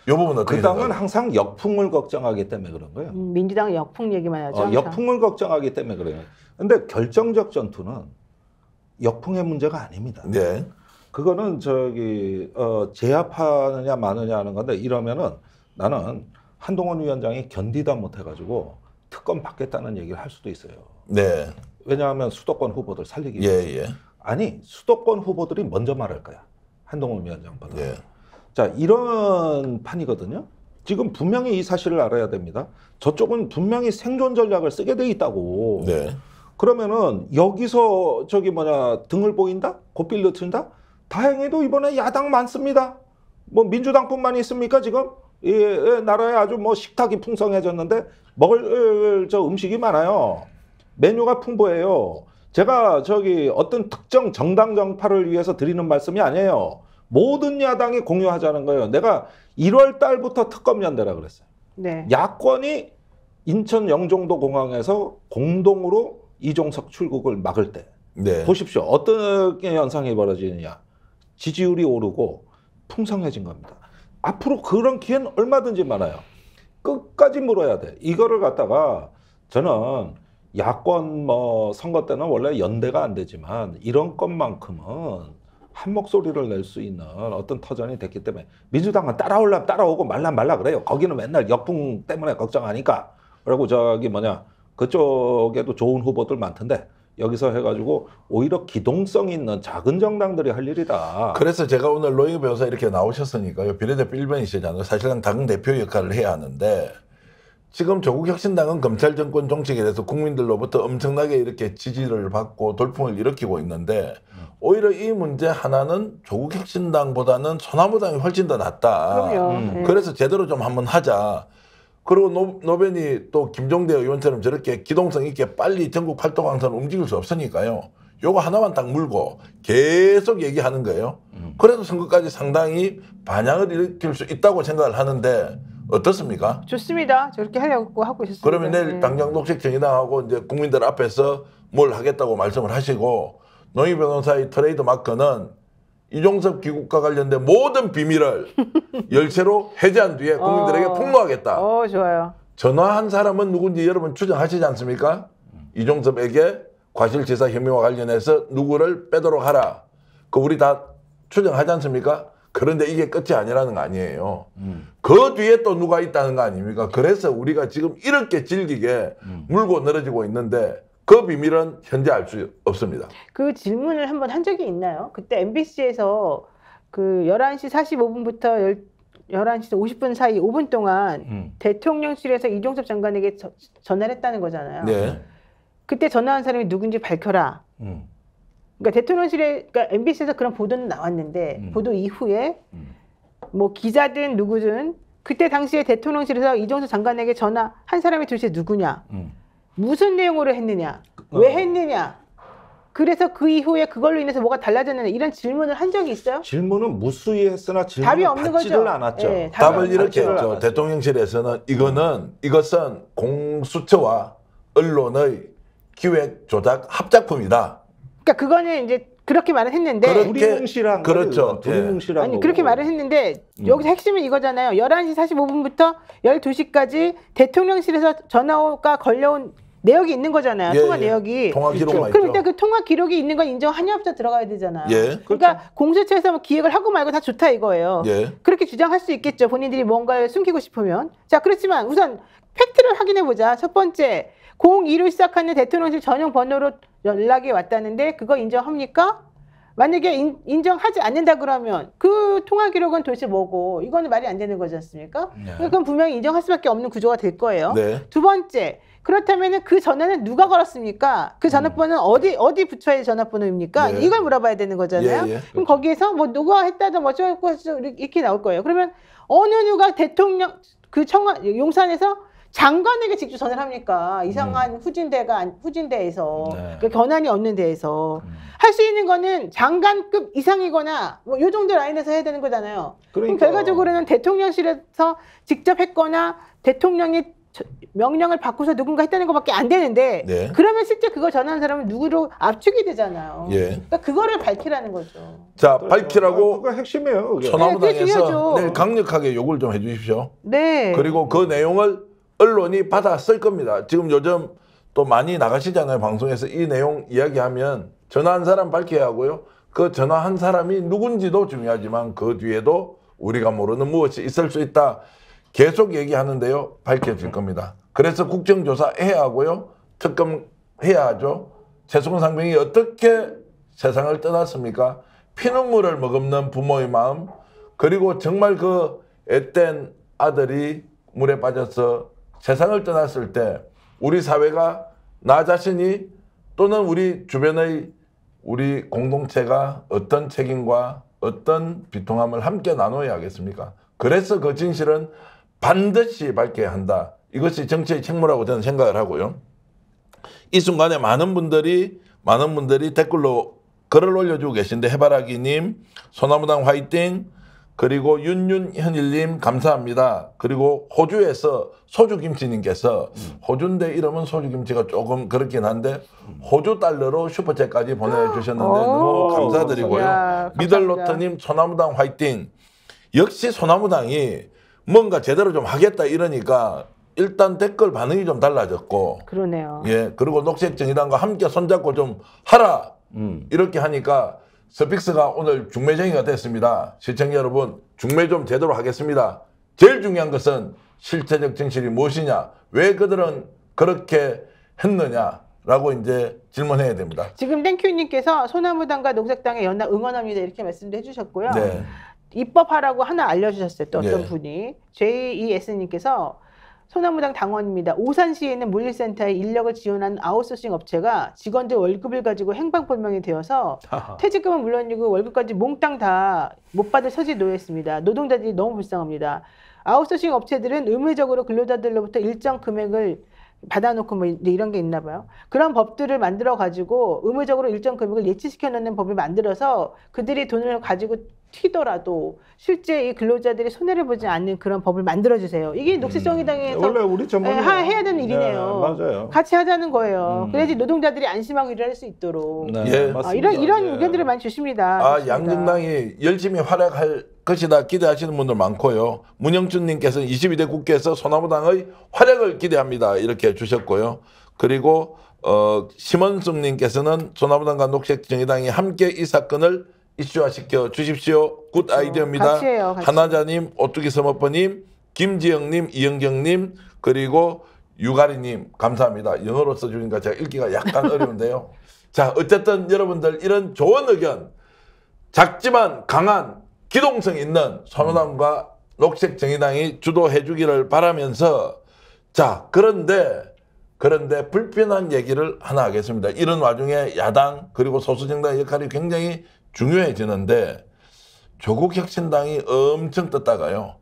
이 부분 어떻게 그 당은 생각해요? 항상 역풍을 걱정하기 때문에 그런 거예요. 민주당은 역풍 얘기만 하죠. 항상. 역풍을 걱정하기 때문에 그래요. 근데 결정적 전투는 역풍의 문제가 아닙니다. 네. 그거는 제압하느냐 마느냐 하는 건데 이러면은 나는 한동훈 위원장이 견디다 못해가지고 특검 받겠다는 얘기를 할 수도 있어요. 네. 왜냐하면 수도권 후보들 살리기 위해서. 예. 아니 수도권 후보들이 먼저 말할 거야. 한동훈 위원장보다. 예. 자 이런 판이거든요. 지금 분명히 이 사실을 알아야 됩니다. 저쪽은 분명히 생존 전략을 쓰게 돼 있다고. 네. 그러면은 여기서 등을 보인다? 고삐를 튼다? 다행히도 이번에 야당 많습니다. 뭐 민주당뿐만 있습니까 지금? 나라에 아주 뭐 식탁이 풍성해졌는데 먹을 음식이 많아요. 메뉴가 풍부해요. 제가 어떤 특정 정당 정파를 위해서 드리는 말씀이 아니에요. 모든 야당이 공유하자는 거예요. 내가 1월 달부터 특검 연대라 그랬어요. 네. 야권이 인천 영종도 공항에서 공동으로 이종석 출국을 막을 때 네. 보십시오. 어떤 현상이 벌어지느냐. 지지율이 오르고 풍성해진 겁니다. 앞으로 그런 기회는 얼마든지 많아요. 끝까지 물어야 돼. 이거를 갖다가 저는 야권 선거 때는 원래 연대가 안 되지만 이런 것만큼은 한 목소리를 낼 수 있는 어떤 터전이 됐기 때문에 민주당은 따라오려면 따라오고 말라 그래요. 거기는 맨날 역풍 때문에 걱정하니까. 그리고 그쪽에도 좋은 후보들 많던데 여기서 해가지고 오히려 기동성 있는 작은 정당들이 할 일이다. 그래서 제가 오늘 노영희 변호사 이렇게 나오셨으니까요. 비례대표 1번이시잖아요. 사실은 당대표 역할을 해야 하는데 지금 조국혁신당은 검찰 정권 정책에 대해서 국민들로부터 엄청나게 이렇게 지지를 받고 돌풍을 일으키고 있는데 오히려 이 문제 하나는 조국혁신당보다는 소나무당이 훨씬 더 낫다. 그럼요. 그래서 제대로 좀 한번 하자. 그리고 노변이 또 김종대 의원처럼 저렇게 기동성 있게 빨리 전국 팔도강선을 움직일 수 없으니까요. 요거 하나만 딱 물고 계속 얘기하는 거예요. 그래도 선거까지 상당히 반향을 일으킬 수 있다고 생각을 하는데 어떻습니까? 좋습니다. 저렇게 하려고 하고 있었습니다. 그러면 내일 네. 당장 녹색정의당하고 이제 국민들 앞에서 뭘 하겠다고 말씀을 하시고 노희 변호사의 트레이드 마크는 이종섭 귀국과 관련된 모든 비밀을 열쇠로 해제한 뒤에 국민들에게 폭로하겠다. 좋아요. 전화한 사람은 누군지 여러분 추정하시지 않습니까? 이종섭에게 과실치사 혐의와 관련해서 누구를 빼도록 하라. 그 우리 다 추정하지 않습니까? 그런데 이게 끝이 아니라는 거 아니에요. 그 뒤에 또 누가 있다는 거 아닙니까? 그래서 우리가 지금 이렇게 질기게 물고 늘어지고 있는데 그 비밀은 현재 알 수 없습니다. 그 질문을 한번 한 적이 있나요? 그때 MBC에서 그 11시 45분부터 11시 50분 사이 5분 동안 대통령실에서 이종섭 장관에게 전화를 했다는 거잖아요. 네. 그때 전화한 사람이 누군지 밝혀라. 그러니까 대통령실에, 그러니까 MBC에서 그런 보도는 나왔는데 보도 이후에 뭐 기자든 누구든 그때 당시에 대통령실에서 이종섭 장관에게 전화한 사람이 도대체 누구냐? 무슨 내용으로 했느냐? 왜 했느냐? 그래서 그 이후에 그걸로 인해서 뭐가 달라졌느냐? 이런 질문을 한 적이 있어요? 질문은 무수히했으나 답이 질문을 없는 받지를 거죠. 않았죠. 네, 답을 이렇게 받지를 했죠. 않았죠. 대통령실에서는 이것은 공수처와 언론의 기획 조작 합작품이다. 그러니까 그거는 이제 그렇게 말을 했는데 두리뭉실한 그렇죠. 두리뭉실한 아니 거고. 그렇게 말을 했는데 여기서 핵심은 이거잖아요. 11시 45분부터 12시까지 대통령실에서 전화가 걸려온 내역이 있는 거잖아요. 예, 통화 예. 내역이. 통화 기록만 그럼 있죠. 일단 그 통화 기록이 있는 건 인정하냐부터 들어가야 되잖아요. 예. 그러니까 공수처에서 뭐 기획을 하고 말고 다 좋다 이거예요. 예. 그렇게 주장할 수 있겠죠. 본인들이 뭔가를 숨기고 싶으면. 자, 그렇지만 우선 팩트를 확인해 보자. 첫 번째, 02로 시작하는 대통령실 전용 번호로 연락이 왔다는데 그거 인정합니까? 만약에 인정하지 않는다 그러면 그 통화 기록은 도대체 뭐고 이거는 말이 안 되는 거지 않습니까? 네. 그건 분명히 인정할 수밖에 없는 구조가 될 거예요. 네. 두 번째, 그렇다면 그 전화는 누가 걸었습니까? 그 전화번호는 어디 부처의 전화번호입니까? 네. 이걸 물어봐야 되는 거잖아요. 예, 예. 그럼 거기에서 뭐 누가 했다든 뭐 어쩌고 이렇게 나올 거예요. 그러면 어느 누가 대통령 그 용산에서 장관에게 직접 전화를 합니까? 이상한 후진대에서 네. 그 권한이 없는 데에서 할 수 있는 거는 장관급 이상이거나 뭐 요 정도 라인에서 해야 되는 거잖아요. 그럼 그러니까. 결과적으로는 대통령실에서 직접 했거나 대통령이 명령을 받고서 누군가 했다는 것밖에 안 되는데 네. 그러면 실제 그거 전화한 사람은 누구로 압축이 되잖아요. 예. 그러니까 그거를 밝히라는 거죠. 자, 밝히라고 그거 핵심이에요. 그게. 그게 소나무당에서 중요하죠. 내일 강력하게 요구를 좀 해주십시오. 네. 그리고 그 내용을 언론이 받아 쓸 겁니다. 지금 요즘 또 많이 나가시잖아요. 방송에서 이 내용 이야기하면 전화한 사람 밝혀야 하고요. 그 전화한 사람이 누군지도 중요하지만 그 뒤에도 우리가 모르는 무엇이 있을 수 있다. 계속 얘기하는데요. 밝혀질 겁니다. 그래서 국정조사 해야 하고요. 특검 해야 하죠. 최수근 상병이 어떻게 세상을 떠났습니까? 피눈물을 머금는 부모의 마음, 그리고 정말 그 앳된 아들이 물에 빠져서 세상을 떠났을 때 우리 사회가 나 자신이 또는 우리 주변의 우리 공동체가 어떤 책임과 어떤 비통함을 함께 나눠야 하겠습니까? 그래서 그 진실은 반드시 밝혀야 한다. 이것이 정치의 책무라고 저는 생각을 하고요. 이 순간에 많은 분들이 댓글로 글을 올려주고 계신데 해바라기님, 소나무당 화이팅, 그리고 윤윤현일님 감사합니다. 그리고 호주에서 소주김치님께서 호주인데 이름은 소주김치가 조금 그렇긴 한데 호주 달러로 슈퍼챗까지 보내주셨는데 너무 감사드리고요. 야, 미들로터님 소나무당 화이팅. 역시 소나무당이 뭔가 제대로 좀 하겠다 이러니까 일단 댓글 반응이 좀 달라졌고 그러네요. 예, 그리고 녹색정의당과 함께 손잡고 좀 하라 이렇게 하니까 스픽스가 오늘 중매쟁이가 됐습니다. 시청자 여러분, 중매 좀 제대로 하겠습니다. 제일 중요한 것은 실체적 진실이 무엇이냐, 왜 그들은 그렇게 했느냐라고 이제 질문해야 됩니다. 지금 땡큐님께서 소나무당과 녹색당의 연합 응원합니다 이렇게 말씀도 해주셨고요. 네. 입법하라고 하나 알려주셨어요. 또 어떤 네. 분이 JES님께서 소나무당 당원입니다. 오산시에 있는 물류센터에 인력을 지원하는 아웃소싱 업체가 직원들 월급을 가지고 행방불명이 되어서 퇴직금은 물론이고 월급까지 몽땅 다 못 받을 처지에 놓였습니다. 노동자들이 너무 불쌍합니다. 아웃소싱 업체들은 의무적으로 근로자들로부터 일정 금액을 받아놓고 뭐 이런 게 있나 봐요. 그런 법들을 만들어 가지고 의무적으로 일정 금액을 예치시켜 놓는 법을 만들어서 그들이 돈을 가지고 튀더라도 실제 이 근로자들이 손해를 보지 않는 그런 법을 만들어주세요. 이게 녹색정의당에서 원래 우리 전문가 해야 되는 일이네요. 맞아요. 같이 하자는 거예요. 그래야지 노동자들이 안심하고 일을 할 수 있도록. 네, 예. 맞습니다. 이런 예. 의견들을 많이 주십니다. 아, 좋습니다. 양정당이 열심히 활약할 것이다 기대하시는 분들 많고요. 문영준님께서는 22대 국회에서 소나무당의 활약을 기대합니다. 이렇게 주셨고요. 그리고 심원숙님께서는 소나무당과 녹색정의당이 함께 이 사건을 이슈화시켜 주십시오. 굿 아이디어입니다. 같이 해요, 같이. 하나자님, 오뚜기 서머퍼님, 김지영님, 이영경님, 그리고 유가리님 감사합니다. 영어로 써주니까 제가 읽기가 약간 어려운데요. 자, 어쨌든 여러분들 이런 좋은 의견, 작지만 강한 기동성 있는 소나무당과 녹색정의당이 주도해 주기를 바라면서, 자, 그런데 불편한 얘기를 하나 하겠습니다. 이런 와중에 야당 그리고 소수정당의 역할이 굉장히 중요해지는데, 조국혁신당이 엄청 떴다가요,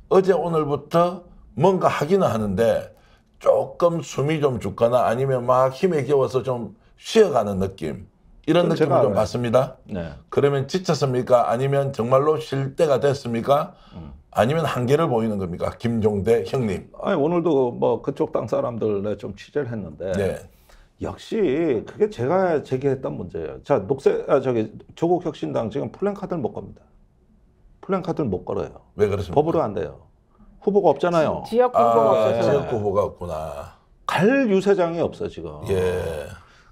어제 오늘부터 뭔가 하기는 하는데 조금 숨이 좀 죽거나 아니면 막 힘에 겨워서 좀 쉬어가는 느낌, 이런 느낌을 좀 받습니다. 네. 그러면 지쳤습니까? 아니면 정말로 쉴 때가 됐습니까? 아니면 한계를 보이는 겁니까? 김종대 형님. 아니, 오늘도 뭐 그쪽 당 사람들 좀 취재를 했는데 네. 역시 그게 제가 제기했던 문제예요. 자, 조국혁신당 지금 플랜카드를 못 겁니다. 플랜카드를 못 걸어요. 왜 그렇습니까? 법으로 안 돼요. 후보가 없잖아요. 지역 후보가 없어서. 지역 후보가 없구나. 갈 유세장이 없어 지금. 예.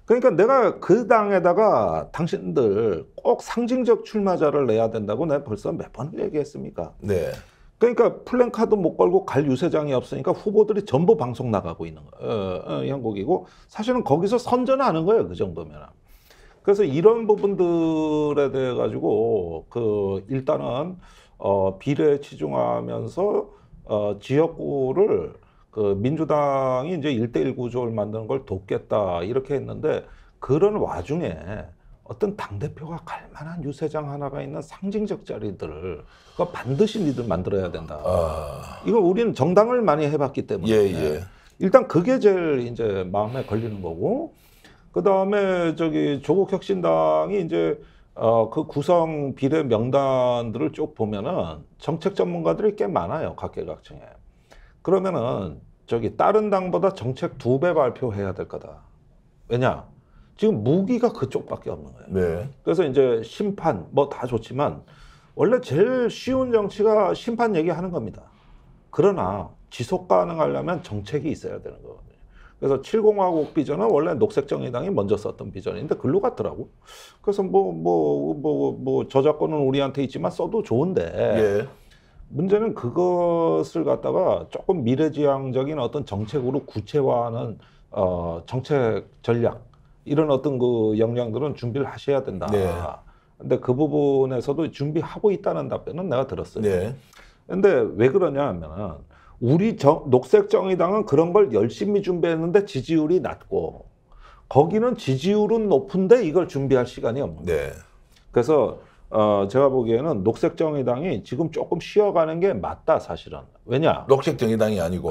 그러니까 내가 그 당에다가 당신들 꼭 상징적 출마자를 내야 된다고 내가 벌써 몇 번을 얘기했습니까? 네. 그러니까 플랜카드 못 걸고 갈 유세장이 없으니까 후보들이 전부 방송 나가고 있는 형국이고, 사실은 거기서 선전하는 거예요, 그 정도면. 그래서 이런 부분들에 대해 가지고 일단은 비례에 치중하면서 지역구를 민주당이 이제 1대1 구조를 만드는 걸 돕겠다 이렇게 했는데, 그런 와중에 어떤 당대표가 갈 만한 유세장 하나가 있는 상징적 자리들을 그거 반드시 니들 만들어야 된다. 이거 우리는 정당을 많이 해봤기 때문에 예. 일단 그게 제일 이제 마음에 걸리는 거고, 그 다음에 조국혁신당이 이제 그 구성 비례 명단들을 쭉 보면은 정책 전문가들이 꽤 많아요, 각계각층에. 그러면은 다른 당보다 정책 2배 발표해야 될 거다. 왜냐? 지금 무기가 그쪽밖에 없는 거예요. 네. 그래서 이제 심판 뭐 다 좋지만 원래 제일 쉬운 정치가 심판 얘기하는 겁니다. 그러나 지속 가능하려면 정책이 있어야 되는 거거든요. 그래서 7공화국 비전은 원래 녹색정의당이 먼저 썼던 비전인데 글로 갔더라고. 그래서 저작권은 우리한테 있지만 써도 좋은데, 예. 문제는 그것을 갖다가 조금 미래지향적인 어떤 정책으로 구체화하는 정책 전략, 이런 어떤 그 역량들은 준비를 하셔야 된다. 네. 근데 그 부분에서도 준비하고 있다는 답변은 내가 들었어요. 네. 근데 왜 그러냐 하면은 우리 녹색정의당은 그런 걸 열심히 준비했는데 지지율이 낮고, 거기는 지지율은 높은데 이걸 준비할 시간이 없는 거예요. 네. 그래서 제가 보기에는 녹색정의당이 지금 조금 쉬어가는 게 맞다, 사실은. 왜냐? 녹색정의당이 아니고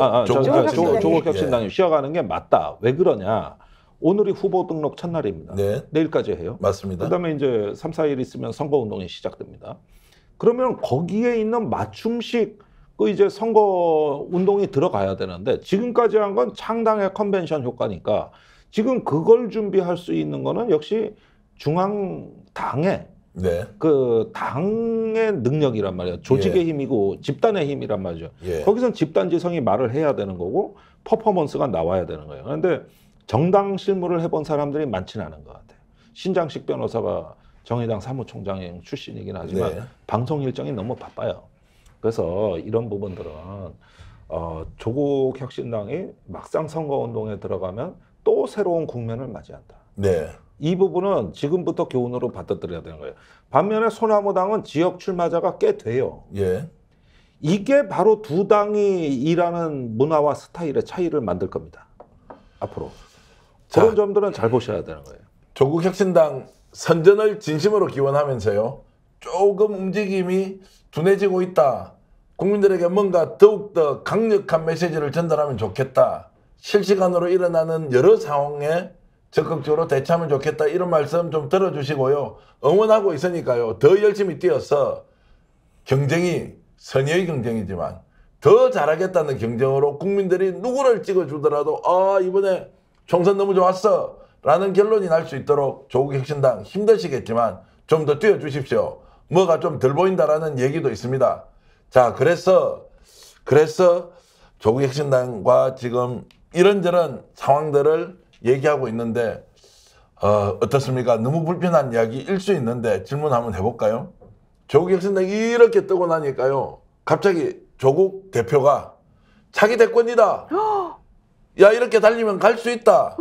조국혁신당이 쉬어가는 게 맞다. 왜 그러냐? 오늘이 후보 등록 첫날입니다. 네. 내일까지 해요. 맞습니다. 그다음에 이제 3, 4일 있으면 선거운동이 시작됩니다. 그러면 거기에 있는 맞춤식 이제 선거운동이 들어가야 되는데, 지금까지 한 건 창당의 컨벤션 효과니까 지금 그걸 준비할 수 있는 거는 역시 중앙당의 네. 그 당의 능력이란 말이에요. 조직의 힘이고 집단의 힘이란 말이죠. 예. 거기선 집단지성이 말을 해야 되는 거고 퍼포먼스가 나와야 되는 거예요. 그런데 정당 실무를 해본 사람들이 많지는 않은 것 같아요. 신장식 변호사가 정의당 사무총장 출신이긴 하지만 네. 방송 일정이 너무 바빠요. 그래서 이런 부분들은 조국혁신당이 막상 선거운동에 들어가면 또 새로운 국면을 맞이한다. 네. 이 부분은 지금부터 교훈으로 받아들여야 되는 거예요. 반면에 소나무당은 지역 출마자가 꽤 돼요. 예. 이게 바로 두 당이 일하는 문화와 스타일의 차이를 만들 겁니다. 앞으로. 그런 점들은 잘 보셔야 되는 거예요. 조국혁신당 선전을 진심으로 기원하면서요, 조금 움직임이 둔해지고 있다. 국민들에게 뭔가 더욱더 강력한 메시지를 전달하면 좋겠다. 실시간으로 일어나는 여러 상황에 적극적으로 대처하면 좋겠다 이런 말씀 좀 들어주시고요. 응원하고 있으니까요. 더 열심히 뛰어서 경쟁이 선의의 경쟁이지만 더 잘하겠다는 경쟁으로 국민들이 누구를 찍어주더라도 이번에 총선 너무 좋았어 라는 결론이 날 수 있도록 조국혁신당 힘드시겠지만 좀 더 뛰어주십시오. 뭐가 좀 덜 보인다라는 얘기도 있습니다. 자, 그래서 조국혁신당과 지금 이런저런 상황들을 얘기하고 있는데 어떻습니까? 너무 불편한 이야기일 수 있는데 질문 한번 해볼까요? 조국혁신당이 이렇게 뜨고 나니까요. 갑자기 조국 대표가 차기 대권이다. 야, 이렇게 달리면 갈 수 있다.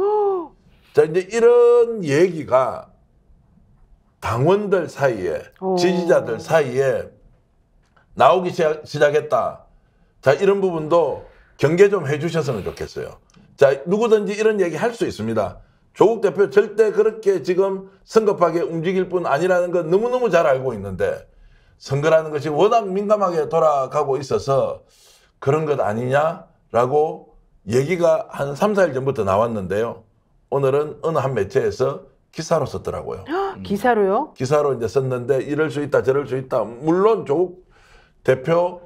자, 이제 이런 얘기가 당원들 사이에, 지지자들 사이에 나오기 시작했다. 자, 이런 부분도 경계 좀 해주셨으면 좋겠어요. 자, 누구든지 이런 얘기 할 수 있습니다. 조국 대표 절대 그렇게 지금 성급하게 움직일 뿐 아니라는 건 너무너무 잘 알고 있는데 선거라는 것이 워낙 민감하게 돌아가고 있어서 그런 것 아니냐라고 얘기가 한 3, 4일 전부터 나왔는데요. 오늘은 어느 한 매체에서 기사로 썼더라고요. 기사로요? 기사로 이제 썼는데 이럴 수 있다 저럴 수 있다. 물론 조국 대표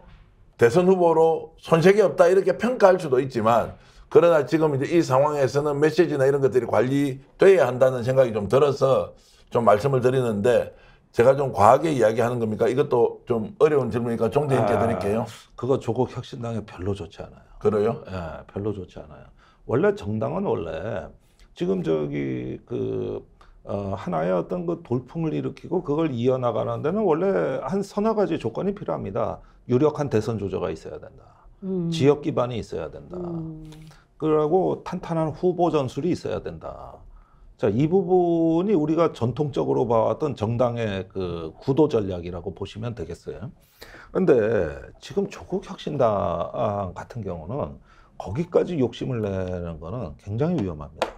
대선 후보로 손색이 없다 이렇게 평가할 수도 있지만 그러나 지금 이제 이 상황에서는 메시지나 이런 것들이 관리돼야 한다는 생각이 좀 들어서 좀 말씀을 드리는데 제가 좀 과하게 이야기하는 겁니까? 이것도 좀 어려운 질문이니까 종대 있게 드릴게요. 그거 조국 혁신당에 별로 좋지 않아요. 그래요? 예, 별로 좋지 않아요. 원래 정당은 원래 지금 하나의 어떤 그 돌풍을 일으키고 그걸 이어나가는 데는 원래 한 서너 가지 조건이 필요합니다. 유력한 대선 조조가 있어야 된다. 지역 기반이 있어야 된다. 그리고 탄탄한 후보 전술이 있어야 된다. 자, 이 부분이 우리가 전통적으로 봐왔던 정당의 그 구도 전략이라고 보시면 되겠어요. 근데 지금 조국 혁신당 같은 경우는 거기까지 욕심을 내는 거는 굉장히 위험합니다.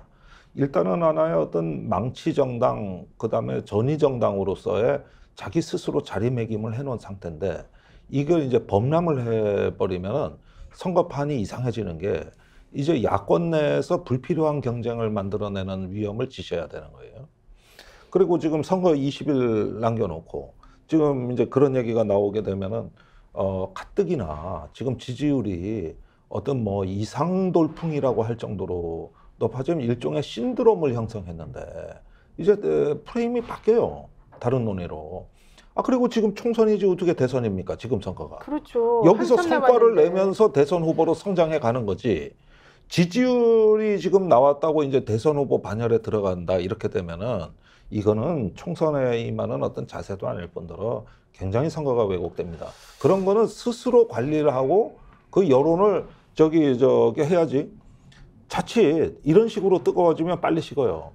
일단은 하나의 어떤 망치 정당, 그 다음에 전위 정당으로서의 자기 스스로 자리매김을 해놓은 상태인데 이걸 이제 범람을 해버리면 선거판이 이상해지는 게 이제 야권 내에서 불필요한 경쟁을 만들어내는 위험을 지셔야 되는 거예요. 그리고 지금 선거 20일 남겨놓고 지금 이제 그런 얘기가 나오게 되면은 가뜩이나 지금 지지율이 어떤 뭐 이상 돌풍이라고 할 정도로 높아지면 일종의 신드롬을 형성했는데 이제 프레임이 바뀌어요. 다른 논의로. 그리고 지금 총선이지 어떻게 대선입니까? 지금 선거가. 그렇죠. 여기서 한참 성과를 남았는데. 내면서 대선 후보로 성장해 가는 거지. 지지율이 지금 나왔다고 이제 대선 후보 반열에 들어간다 이렇게 되면은 이거는 총선에 임하는 어떤 자세도 아닐 뿐더러 굉장히 선거가 왜곡됩니다. 그런 거는 스스로 관리를 하고 그 여론을 저기 해야지. 자칫 이런 식으로 뜨거워지면 빨리 식어요.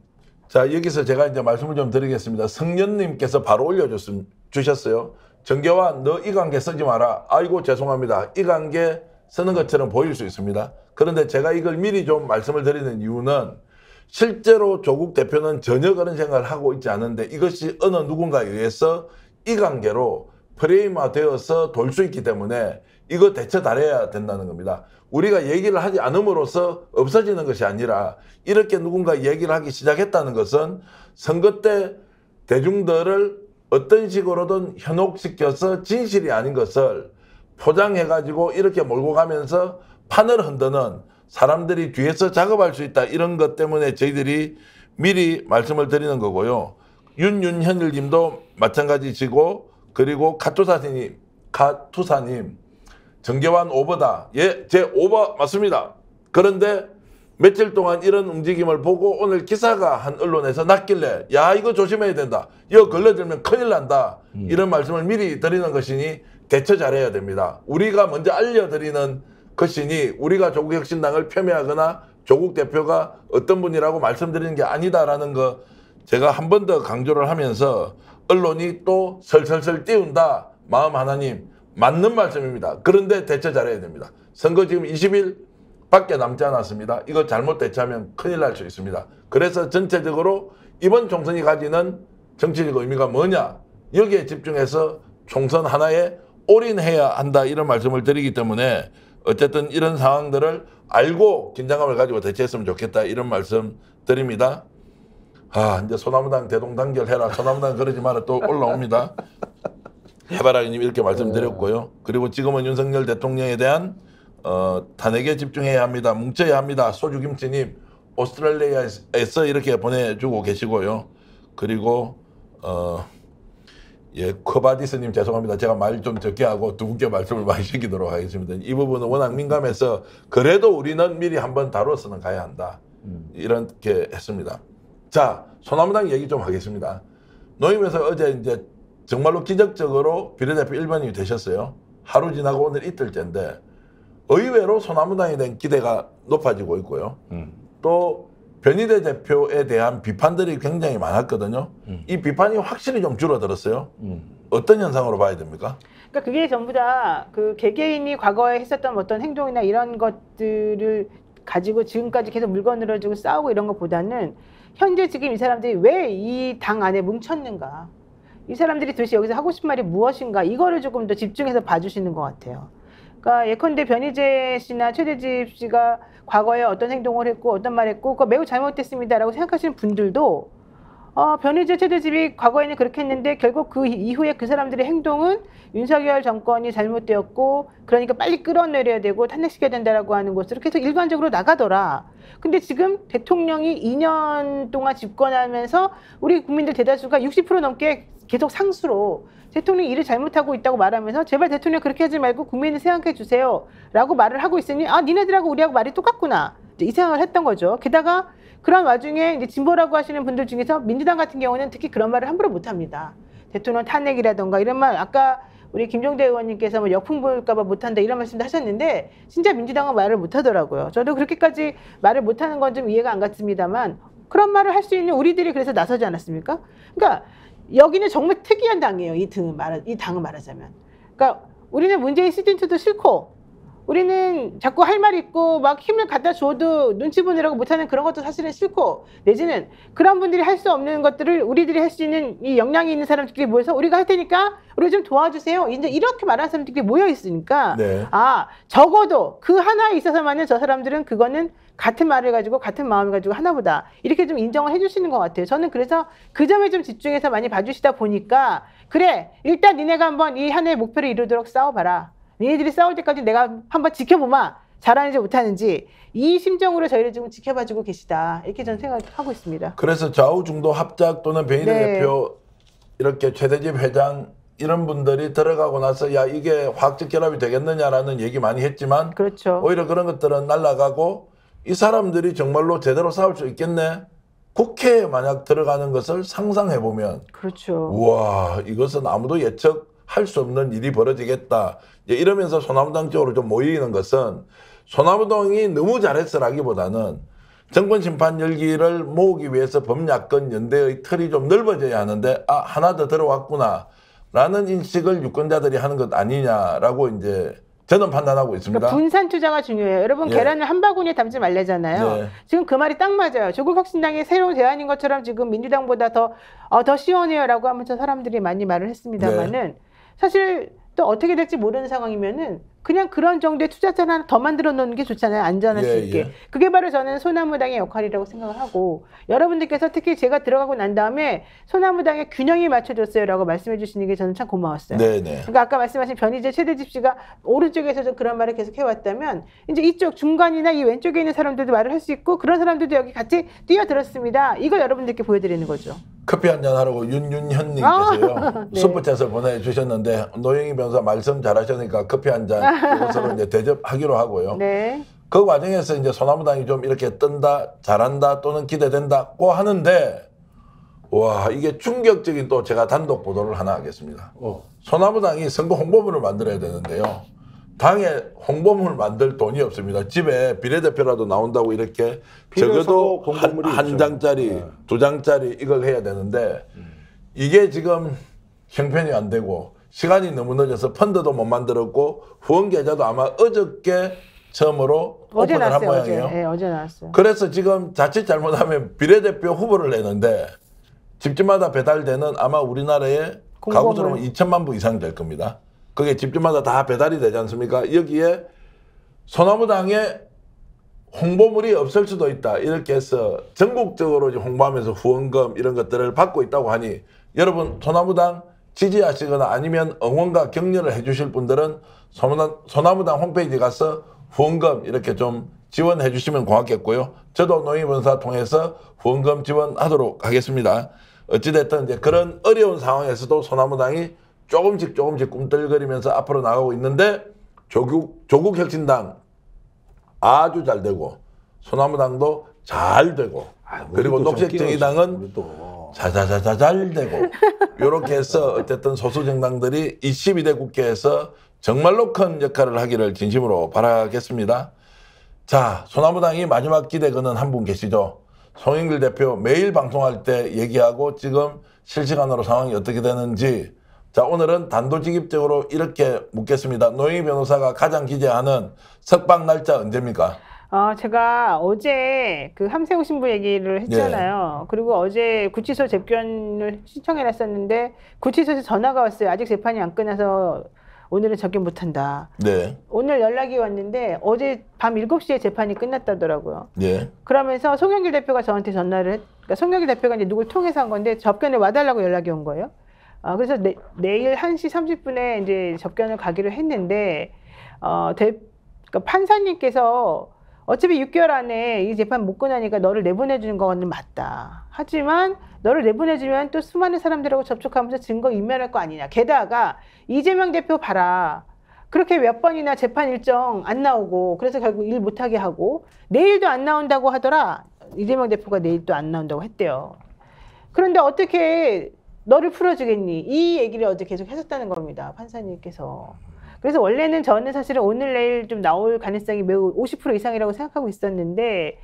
자, 여기서 제가 이제 말씀을 좀 드리겠습니다. 성년님께서 바로 올려주셨어요. 정계환, 너 이관계 쓰지 마라. 아이고, 죄송합니다. 이관계 쓰는 것처럼 보일 수 있습니다. 그런데 제가 이걸 미리 좀 말씀을 드리는 이유는 실제로 조국 대표는 전혀 그런 생각을 하고 있지 않은데 이것이 어느 누군가에 의해서 이관계로 프레임화되어서 돌 수 있기 때문에 이거 대처 잘해야 된다는 겁니다. 우리가 얘기를 하지 않음으로써 없어지는 것이 아니라 이렇게 누군가 얘기를 하기 시작했다는 것은 선거 때 대중들을 어떤 식으로든 현혹시켜서 진실이 아닌 것을 포장해가지고 이렇게 몰고 가면서 판을 흔드는 사람들이 뒤에서 작업할 수 있다. 이런 것 때문에 저희들이 미리 말씀을 드리는 거고요. 윤현일 님도 마찬가지시고 그리고 카투사님 정계환 오버다. 예, 제 오버 맞습니다. 그런데 며칠 동안 이런 움직임을 보고 오늘 기사가 한 언론에서 났길래 야 이거 조심해야 된다. 이거 걸려들면 큰일 난다. 이런 말씀을 미리 드리는 것이니 대처 잘해야 됩니다. 우리가 먼저 알려드리는 것이니 우리가 조국혁신당을 폄훼하거나 조국 대표가 어떤 분이라고 말씀드리는 게 아니다라는 거 제가 한 번 더 강조를 하면서 언론이 또 설설설 띄운다. 마음 하나님 맞는 말씀입니다. 그런데 대처 잘해야 됩니다. 선거 지금 20일 밖에 남지 않았습니다. 이거 잘못 대처하면 큰일 날 수 있습니다. 그래서 전체적으로 이번 총선이 가지는 정치적 의미가 뭐냐 여기에 집중해서 총선 하나에 올인해야 한다 이런 말씀을 드리기 때문에 어쨌든 이런 상황들을 알고 긴장감을 가지고 대처했으면 좋겠다 이런 말씀 드립니다. 이제 소나무당 대동단결해라. 소나무당 그러지 마라. 또 올라옵니다. 해바라기님 이렇게 말씀드렸고요. 그리고 지금은 윤석열 대통령에 대한 탄핵에 집중해야 합니다. 뭉쳐야 합니다. 소주김치님 오스트레일리아에서 이렇게 보내주고 계시고요. 그리고 커바디스님 죄송합니다. 제가 말 좀 적게 하고 두 분께 말씀을 많이 시키도록 하겠습니다. 이 부분은 워낙 민감해서 그래도 우리는 미리 한번 다뤄서는 가야 한다. 이렇게 했습니다. 자, 소나무당 얘기 좀 하겠습니다. 노임에서 어제 이제 정말로 기적적으로 비례대표 1번이 되셨어요. 하루 지나고 오늘 이틀째인데 의외로 소나무당에 대한 기대가 높아지고 있고요. 또 변희대 대표에 대한 비판들이 굉장히 많았거든요. 이 비판이 확실히 좀 줄어들었어요. 어떤 현상으로 봐야 됩니까? 그러니까 그게 전부 다 그 개개인이 과거에 했었던 어떤 행동이나 이런 것들을 가지고 지금까지 계속 물건을 가지고 싸우고 이런 것보다는 현재 지금 이 사람들이 왜 이 당 안에 뭉쳤는가, 이 사람들이 도대체 여기서 하고 싶은 말이 무엇인가, 이거를 조금 더 집중해서 봐주시는 것 같아요. 그러니까 예컨대 변희재 씨나 최대집 씨가 과거에 어떤 행동을 했고 어떤 말을 했고 그거 매우 잘못됐습니다라고 생각하시는 분들도 변희재 최대집이 과거에는 그렇게 했는데 결국 그 이후에 그 사람들의 행동은 윤석열 정권이 잘못되었고 그러니까 빨리 끌어내려야 되고 탄핵시켜야 된다라고 하는 것으로 계속 일반적으로 나가더라. 근데 지금 대통령이 2년 동안 집권하면서 우리 국민들 대다수가 60% 넘게 계속 상수로 대통령이 일을 잘못하고 있다고 말하면서 제발 대통령 그렇게 하지 말고 국민을 생각해 주세요 라고 말을 하고 있으니 니네들하고 우리하고 말이 똑같구나 이 생각을 했던 거죠. 게다가 그런 와중에 이제 진보라고 하시는 분들 중에서 민주당 같은 경우는 특히 그런 말을 함부로 못합니다. 대통령 탄핵이라던가 이런 말, 아까 우리 김종대 의원님께서 뭐 역풍 불까봐 못한다 이런 말씀도 하셨는데 진짜 민주당은 말을 못하더라고요. 저도 그렇게까지 말을 못하는 건 좀 이해가 안 갔습니다만 그런 말을 할 수 있는 우리들이 그래서 나서지 않았습니까? 그러니까 여기는 정말 특이한 당이에요. 이 당은 말하자면. 그러니까 우리는 문재인 시즌2도 싫고 우리는 자꾸 할 말 있고 막 힘을 갖다 줘도 눈치 보느라고 못하는 그런 것도 사실은 싫고 내지는 그런 분들이 할 수 없는 것들을 우리들이 할 수 있는 이 역량이 있는 사람들끼리 모여서 우리가 할 테니까 우리 좀 도와주세요. 이제 이렇게 말하는 사람들끼리 모여 있으니까 네. 적어도 그 하나에 있어서만은 저 사람들은 그거는 같은 말을 가지고 같은 마음을 가지고 하나보다 이렇게 좀 인정을 해주시는 것 같아요. 저는 그래서 그 점에 좀 집중해서 많이 봐주시다 보니까 그래 일단 니네가 한번 이 하나의 목표를 이루도록 싸워봐라. 니네들이 싸울 때까지 내가 한번 지켜보마. 잘하는지 못하는지 이 심정으로 저희를 지금 지켜봐주고 계시다. 이렇게 저는 생각하고 있습니다. 그래서 좌우중도 합작 또는 변희대 네. 대표 이렇게 최대집 회장 이런 분들이 들어가고 나서 야 이게 화학적 결합이 되겠느냐라는 얘기 많이 했지만 그렇죠. 오히려 그런 것들은 날아가고 이 사람들이 정말로 제대로 싸울 수 있겠네. 국회에 만약 들어가는 것을 상상해보면 그렇죠. 우와 이것은 아무도 예측할 수 없는 일이 벌어지겠다. 이러면서 소나무당 쪽으로 좀 모이는 것은 소나무당이 너무 잘했으라기보다는 정권 심판 열기를 모으기 위해서 범야권 연대의 틀이 좀 넓어져야 하는데 하나 더 들어왔구나 라는 인식을 유권자들이 하는 것 아니냐라고 이제 저는 판단하고 있습니다. 그러니까 분산 투자가 중요해요. 여러분 예. 계란을 한 바구니에 담지 말래잖아요. 네. 지금 그 말이 딱 맞아요. 조국 혁신당의 새로운 대안인 것처럼 지금 민주당보다 더 시원해요라고 하면서 사람들이 많이 말을 했습니다만은 사실 또 어떻게 될지 모르는 상황이면은 그냥 그런 정도의 투자자를 하나 더 만들어 놓는 게 좋잖아요. 안전할 수 있게. 예. 그게 바로 저는 소나무당의 역할이라고 생각을 하고 여러분들께서 특히 제가 들어가고 난 다음에 소나무당의 균형이 맞춰졌어요라고 말씀해 주시는 게 저는 참 고마웠어요. 네네. 그러니까 아까 말씀하신 변희재 최대집 씨가 오른쪽에서도 그런 말을 계속 해왔다면 이제 이쪽 중간이나 이 왼쪽에 있는 사람들도 말을 할 수 있고 그런 사람들도 여기 같이 뛰어들었습니다. 이걸 여러분들께 보여드리는 거죠. 커피 한잔 하라고 윤윤현님께서요. 네. 슈퍼챗을 보내주셨는데 노영희 변호사 말씀 잘하시니까 커피 한잔 이것으로 이제 대접하기로 하고요. 네. 그 과정에서 이제 소나무당이 좀 이렇게 뜬다, 잘한다 또는 기대된다고 하는데 와 이게 충격적인 또 제가 단독 보도를 하나 하겠습니다. 소나무당이 선거 홍보물을 만들어야 되는데요. 당에 홍보물 만들 돈이 없습니다. 집에 비례대표라도 나온다고 이렇게 적어도 한 장짜리, 네. 2장짜리 이걸 해야 되는데 이게 지금 형편이 안 되고 시간이 너무 늦어서 펀드도 못 만들었고 후원 계좌도 아마 어저께 처음으로 어제 오픈을 한 나왔어요. 모양이에요. 네, 어제 나왔어요. 그래서 지금 자칫 잘못하면 비례대표 후보를 내는데 집집마다 배달되는 아마 우리나라의 가구수는 2천만 부 이상 될 겁니다. 그게 집집마다 다 배달이 되지 않습니까? 여기에 소나무당의 홍보물이 없을 수도 있다. 이렇게 해서 전국적으로 이제 홍보하면서 후원금 이런 것들을 받고 있다고 하니 여러분 소나무당 지지하시거나 아니면 응원과 격려를 해주실 분들은 소나무당 홈페이지 가서 후원금 이렇게 좀 지원해 주시면 고맙겠고요. 저도 노인봉사 통해서 후원금 지원하도록 하겠습니다. 어찌됐든 이제 그런 어려운 상황에서도 소나무당이 조금씩 꿈틀거리면서 앞으로 나가고 있는데 조국혁신당 아주 잘 되고 소나무당도 잘 되고 그리고 녹색정의당은 자자자자 잘 되고 이렇게 해서 어쨌든 소수정당들이 22대 국회에서 정말로 큰 역할을 하기를 진심으로 바라겠습니다. 자, 소나무당이 마지막 기대거는 한 분 계시죠. 송영길 대표 매일 방송할 때 얘기하고 지금 실시간으로 상황이 어떻게 되는지. 자, 오늘은 단도직입적으로 이렇게 묻겠습니다. 노영희 변호사가 가장 기대하는 석방 날짜 언제입니까? 제가 어제 그 함세호 신부 얘기를 했잖아요. 예. 그리고 어제 구치소 접견을 신청해놨었는데 구치소에서 전화가 왔어요. 아직 재판이 안 끝나서 오늘은 접견 못한다. 네. 오늘 연락이 왔는데 어제 밤 7시에 재판이 끝났다더라고요. 예. 그러면서 송영길 대표가 저한테 전화를 그러니까 송영길 대표가 이제 누굴 통해서 한 건데 접견에 와달라고 연락이 온 거예요. 그래서 내일 1시 30분에 이제 접견을 가기로 했는데 그러니까 판사님께서 어차피 6개월 안에 이 재판 못 끝나니까 너를 내보내주는 건 맞다. 하지만 너를 내보내주면 또 수많은 사람들하고 접촉하면서 증거 인멸할 거 아니냐. 게다가 이재명 대표 봐라. 그렇게 몇 번이나 재판 일정 안 나오고 그래서 결국 일 못하게 하고 내일도 안 나온다고 하더라. 이재명 대표가 내일 또 안 나온다고 했대요. 그런데 어떻게 너를 풀어주겠니? 이 얘기를 어제 계속 했었다는 겁니다. 판사님께서. 그래서 원래는 저는 사실은 오늘 내일 좀 나올 가능성이 매우 50% 이상이라고 생각하고 있었는데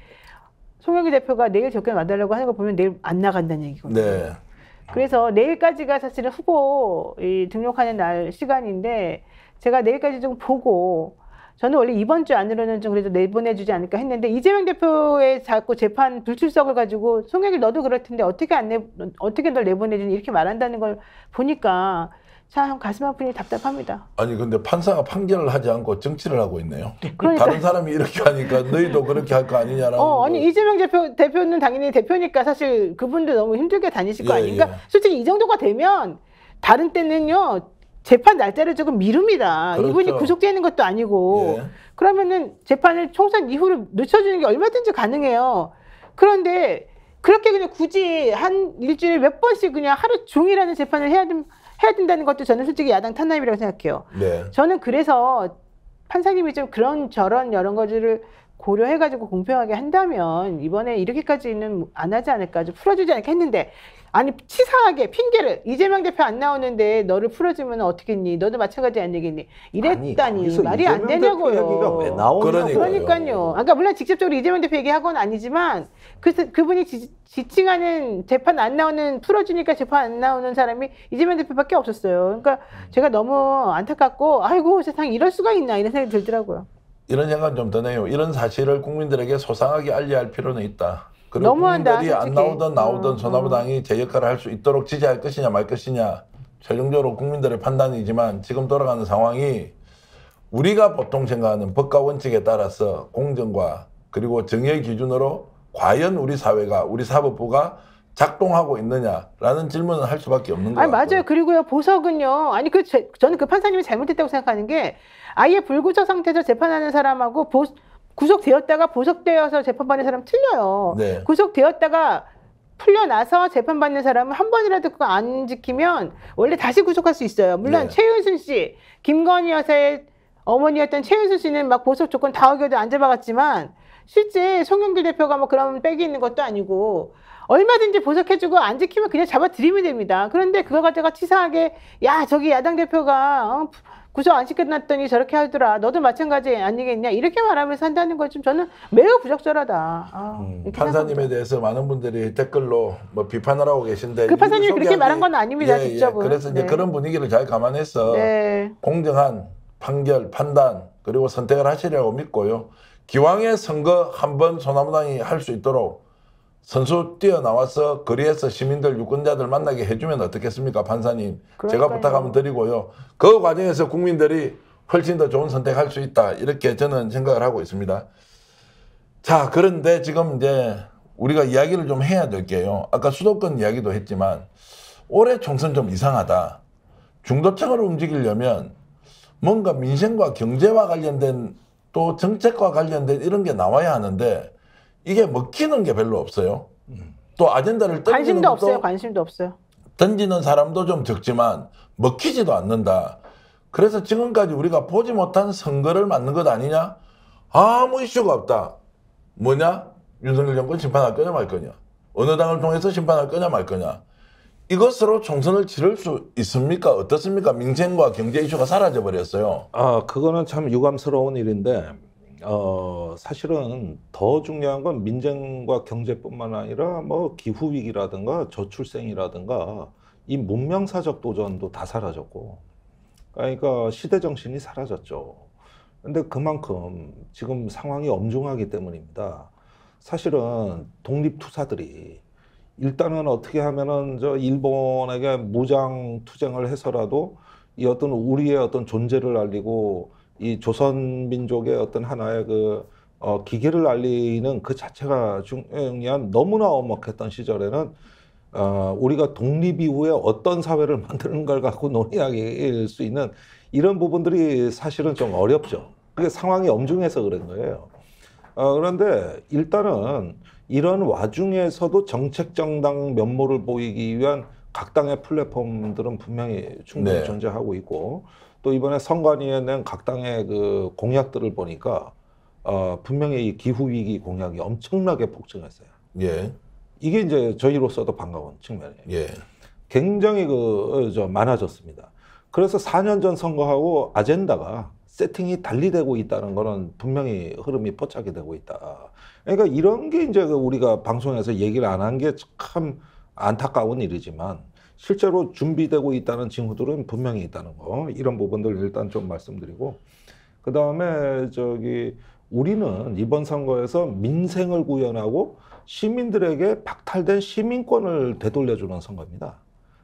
송영길 대표가 내일 접견 와달라고 하는 거 보면 내일 안 나간다는 얘기거든요. 네. 그래서 내일까지가 사실은 후보 등록하는 날 시간인데 제가 내일까지 좀 보고 저는 원래 이번 주 안으로는 좀 그래도 내보내주지 않을까 했는데 이재명 대표의 자꾸 재판 불출석을 가지고 송영길 너도 그럴 텐데 어떻게 널 내보내주니 이렇게 말한다는 걸 보니까 참 가슴 아프니 답답합니다. 아니 근데 판사가 판결을 하지 않고 정치를 하고 있네요. 그러니까. 다른 사람이 이렇게 하니까 너희도 그렇게 할 거 아니냐라고. 아니 이재명 대표는 당연히 대표니까 사실 그분도 너무 힘들게 다니실 거 아닙니까? 솔직히 이 정도가 되면 다른 때는요. 재판 날짜를 조금 미룹니다. 그렇죠. 이분이 구속되는 것도 아니고 그러면은 재판을 총선 이후로 늦춰주는 게 얼마든지 가능해요. 그런데 그렇게 그냥 굳이 한 일주일에 몇 번씩 그냥 하루 종일하는 재판을 해야 된다는 것도 저는 솔직히 야당 탄압이라고 생각해요. 네. 저는 그래서 판사님이 좀 그런 저런 여러 가지를 고려해가지고 공평하게 한다면 이번에 이렇게까지는 안 하지 않을까, 좀 풀어주지 않을까 했는데 아니 치사하게 핑계를 이재명 대표 안 나오는데 너를 풀어주면 어떻겠니? 너도 마찬가지 안 되겠니? 이랬다니 말이 안 되냐고요. 왜 나오냐고요. 그러니까요. 아까 물론 직접적으로 이재명 대표 얘기하고는 아니지만 그분이 지칭하는 재판 안 나오는 풀어주니까 재판 안 나오는 사람이 이재명 대표밖에 없었어요. 그러니까 제가 너무 안타깝고 아이고 세상에 이럴 수가 있나 이런 생각이 들더라고요. 이런 생각 좀 드네요. 이런 사실을 국민들에게 소상하게 알려야 필요는 있다. 그리고 국민들이 안 나오든 나오든 소나무당이 제 역할을 할 수 있도록 지지할 것이냐 말 것이냐 최종적으로 국민들의 판단이지만 지금 돌아가는 상황이 우리가 보통 생각하는 법과 원칙에 따라서 공정과 그리고 정의의 기준으로 과연 우리 사회가 우리 사법부가 작동하고 있느냐라는 질문을 할 수밖에 없는 거예요. 맞아요. 그리고요 보석은요. 아니 저는 그 판사님이 잘못했다고 생각하는 게 아예 불구속 상태에서 재판하는 사람하고 구속되었다가 보석되어서 재판받는 사람 틀려요. 네. 구속되었다가 풀려나서 재판받는 사람은 한 번이라도 그거 안 지키면 원래 다시 구속할 수 있어요. 물론 네. 최윤순 씨, 김건희 여사의 어머니였던 최윤순 씨는 막 보석 조건 다 어겨도 안 잡아갔지만 실제 송영길 대표가 뭐 그런 백이 있는 것도 아니고 얼마든지 보석해주고 안 지키면 그냥 잡아들이면 됩니다. 그런데 그거 가져가 치사하게 야 저기 야당 대표가 구속 안 시켜놨더니 저렇게 하더라. 너도 마찬가지 아니겠냐. 이렇게 말하면서 한다는 건 좀 저는 매우 부적절하다. 판사님에 대해서 많은 분들이 댓글로 뭐 비판을 하고 계신데 그 판사님이 그렇게 말한 건 아닙니다. 직접은. 그래서 이제 그런 분위기를 잘 감안해서 공정한 판결, 판단 그리고 선택을 하시려고 믿고요. 기왕에 선거 한번 소나무당이 할 수 있도록 선수 뛰어나와서 거리에서 시민들 유권자들 만나게 해주면 어떻겠습니까 판사님. 그러니까요. 제가 부탁 한번 드리고요. 그 과정에서 국민들이 훨씬 더 좋은 선택할 수 있다 이렇게 저는 생각을 하고 있습니다. 자, 그런데 지금 이제 우리가 이야기를 좀 해야 될 게요. 아까 수도권 이야기도 했지만 올해 총선 좀 이상하다. 중도층을 움직이려면 뭔가 민생과 경제와 관련된 또 정책과 관련된 이런 게 나와야 하는데 이게 먹히는 게 별로 없어요. 또 아젠다를 던지는 관심도 것도 없어요. 관심도 없어요. 던지는 사람도 좀 적지만 먹히지도 않는다. 그래서 지금까지 우리가 보지 못한 선거를 맞는 것 아니냐? 아무 이슈가 없다. 뭐냐? 윤석열 정권 심판할 거냐 말 거냐? 어느 당을 통해서 심판할 거냐 말 거냐? 이것으로 총선을 치를 수 있습니까? 어떻습니까? 민생과 경제 이슈가 사라져 버렸어요. 그거는 참 유감스러운 일인데 사실은 더 중요한 건 민생과 경제뿐만 아니라 뭐 기후 위기라든가 저출생이라든가 이 문명사적 도전도 다 사라졌고, 그러니까 시대 정신이 사라졌죠. 근데 그만큼 지금 상황이 엄중하기 때문입니다. 사실은 독립투사들이 일단은 어떻게 하면은 저 일본에게 무장 투쟁을 해서라도 이 어떤 우리의 어떤 존재를 알리고 이 조선 민족의 어떤 하나의 그 기계를 알리는 그 자체가 중요한, 너무나 엄혹했던 시절에는 우리가 독립 이후에 어떤 사회를 만드는 걸 갖고 논의할 수 있는 이런 부분들이 사실은 좀 어렵죠. 그게 상황이 엄중해서 그런 거예요. 그런데 일단은 이런 와중에서도 정책 정당 면모를 보이기 위한 각 당의 플랫폼들은 분명히 충분히 네. 존재하고 있고, 또 이번에 선관위에 낸 각 당의 그 공약들을 보니까 분명히 이 기후 위기 공약이 엄청나게 폭증했어요. 예. 이게 이제 저희로서도 반가운 측면이에요. 예. 굉장히 많아졌습니다. 그래서 4년 전 선거하고 아젠다가 세팅이 달리되고 있다는 거는 분명히 흐름이 포착이 되고 있다. 그러니까 이런 게 이제 우리가 방송에서 얘기를 안 한 게 참 안타까운 일이지만 실제로 준비되고 있다는 징후들은 분명히 있다는 거, 이런 부분들 일단 좀 말씀드리고, 그 다음에 우리는 이번 선거에서 민생을 구현하고 시민들에게 박탈된 시민권을 되돌려주는 선거입니다.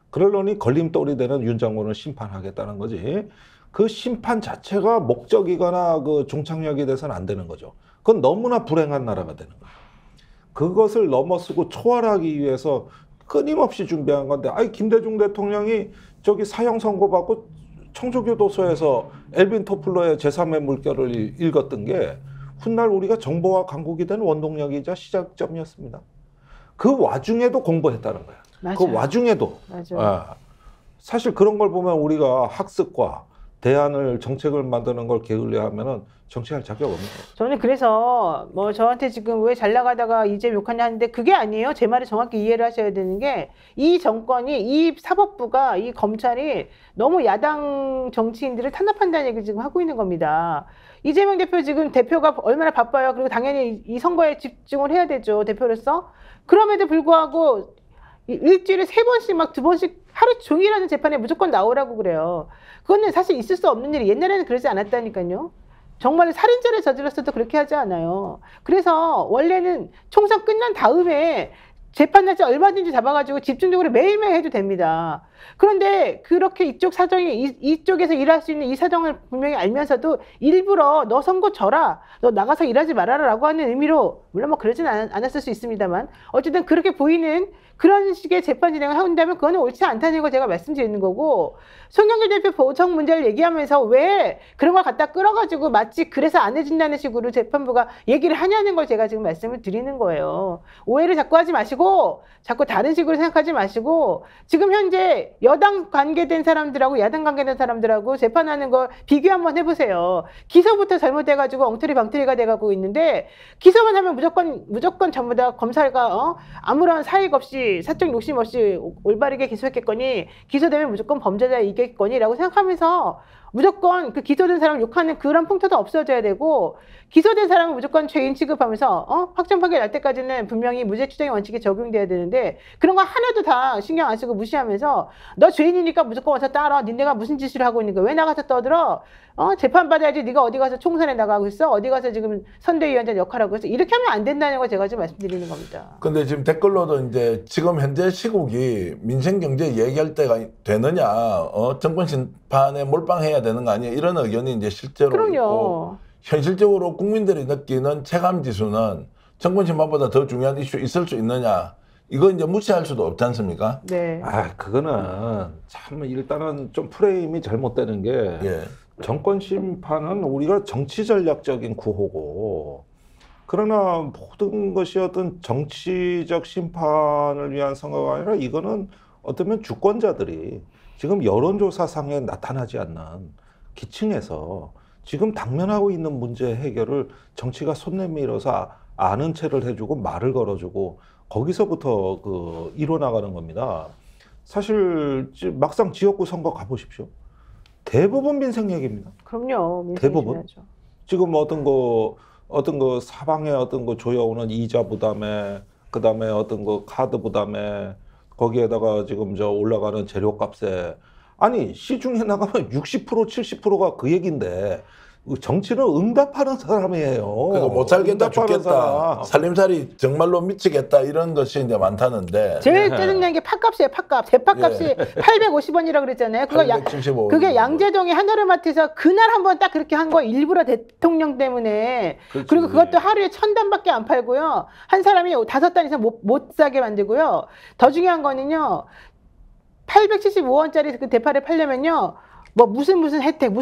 그러려니 걸림돌이 되는 윤 장관을 심판하겠다는 거지, 그 심판 자체가 목적이거나 그 종착역이 돼서는 안 되는 거죠. 그건 너무나 불행한 나라가 되는 거예요. 그것을 넘어서고 초월하기 위해서 끊임없이 준비한 건데, 김대중 대통령이 사형 선고받고 청주교도소에서 엘빈 토플러의 제3의 물결을 읽었던 게 훗날 우리가 정보화 강국이 된 원동력이자 시작점이었습니다. 그 와중에도 공부했다는 거야. 맞아요. 그 와중에도. 맞아요. 사실 그런 걸 보면 우리가 학습과 대안을, 정책을 만드는 걸 게을리하면은 정치할 자격 없는 거예요. 저는 그래서 뭐 저한테 지금 왜 잘 나가다가 이제 욕하냐 하는데 그게 아니에요. 제 말을 정확히 이해를 하셔야 되는 게, 이 정권이, 이 사법부가, 이 검찰이 너무 야당 정치인들을 탄압한다는 얘기를 지금 하고 있는 겁니다. 이재명 대표, 지금 대표가 얼마나 바빠요. 그리고 당연히 이 선거에 집중을 해야 되죠, 대표로서. 그럼에도 불구하고 일주일에 3번씩 막 2번씩 하루 종일 하는 재판에 무조건 나오라고 그래요. 그거는 사실 있을 수 없는 일이, 옛날에는 그러지 않았다니까요. 정말 살인죄를 저질렀어도 그렇게 하지 않아요. 그래서 원래는 총선 끝난 다음에 재판 날짜 얼마든지 잡아가지고 집중적으로 매일매일 해도 됩니다. 그런데 그렇게 이쪽 사정이, 이쪽에서 일할 수 있는 이 사정을 분명히 알면서도 일부러 너 선거 져라, 너 나가서 일하지 말아라 라고 하는 의미로, 물론 뭐 그러진 않았을 수 있습니다만 어쨌든 그렇게 보이는 그런 식의 재판 진행을 한다면 그거는 옳지 않다는 걸 제가 말씀드리는 거고, 송영길 대표 보석 문제를 얘기하면서 왜 그런 걸 갖다 끌어가지고 마치 그래서 안 해준다는 식으로 재판부가 얘기를 하냐는 걸 제가 지금 말씀을 드리는 거예요. 오해를 자꾸 하지 마시고, 자꾸 다른 식으로 생각하지 마시고, 지금 현재 여당 관계된 사람들하고 야당 관계된 사람들하고 재판하는 거 비교 한번 해보세요. 기소부터 잘못돼가지고 엉터리 방터리가 돼가고 있는데, 기소만 하면 무조건 전부 다 검사가 아무런 사익 없이, 사적 욕심 없이 올바르게 기소했겠거니, 기소되면 무조건 범죄자이겠거니라고 생각하면서 무조건 그 기소된 사람 욕하는 그런 풍토도 없어져야 되고, 기소된 사람은 무조건 죄인 취급하면서 확정 판결 날 때까지는 분명히 무죄 추정의 원칙이 적용돼야 되는데, 그런 거 하나도 다 신경 안 쓰고 무시하면서 너 죄인이니까 무조건 와서 따라, 니네가 무슨 짓을 하고 있는 거야, 왜 나가서 떠들어, 재판 받아야지, 네가 어디 가서 총선에 나가고 있어, 어디 가서 지금 선대위원장 역할하고 있어, 이렇게 하면 안 된다는 걸 제가 지금 말씀드리는 겁니다. 근데 지금 댓글로도 이제 지금 현재 시국이 민생 경제 얘기할 때가 되느냐, 정권 심판에 몰빵해야 되는 거 아니야, 이런 의견이 이제 실제로 그럼요. 있고, 현실적으로 국민들이 느끼는 체감 지수는 정권 심판보다 더 중요한 이슈 있을 수 있느냐? 이거 이제 무시할 수도 없지 않습니까? 네. 그거는 참 일단은 좀 프레임이 잘못되는 게 예. 정권 심판은 우리가 정치 전략적인 구호고, 그러나 모든 것이 어떤 정치적 심판을 위한 선거가 아니라 이거는 어쩌면 주권자들이 지금 여론조사상에 나타나지 않는 기층에서 지금 당면하고 있는 문제 해결을 정치가 손 내밀어서 아는 체를 해주고 말을 걸어주고 거기서부터 이뤄나가는 겁니다. 사실 막상 지역구 선거 가보십시오. 대부분 민생 얘기입니다. 그럼요. 민생이 대부분. 중요하죠. 지금 어떤 거 사방에 어떤 거 조여오는 이자 부담에, 그 다음에 어떤 거 카드 부담에, 거기에다가 지금 저 올라가는 재료값에, 아니 시중에 나가면 60% 70%가 그 얘긴데 정치는 응답하는 사람이에요. 그러니까 못 살겠다, 응답하는 죽겠다, 사람. 살림살이 정말로 미치겠다 이런 것이 이제 많다는데. 제일 짜증난 게 팥값이에요. 팥값. 대파값이 850원이라고 그랬잖아요. 그게 양재동의 하나로마트에서 그날 한번 딱 그렇게 한 거 일부러 대통령 때문에. 그렇지. 그리고 그것도 하루에 1000단밖에 안 팔고요. 한 사람이 5단 이상 못 사게 만들고요. 더 중요한 거는요. 875원짜리 그 대파를 팔려면요. 뭐 무슨 혜택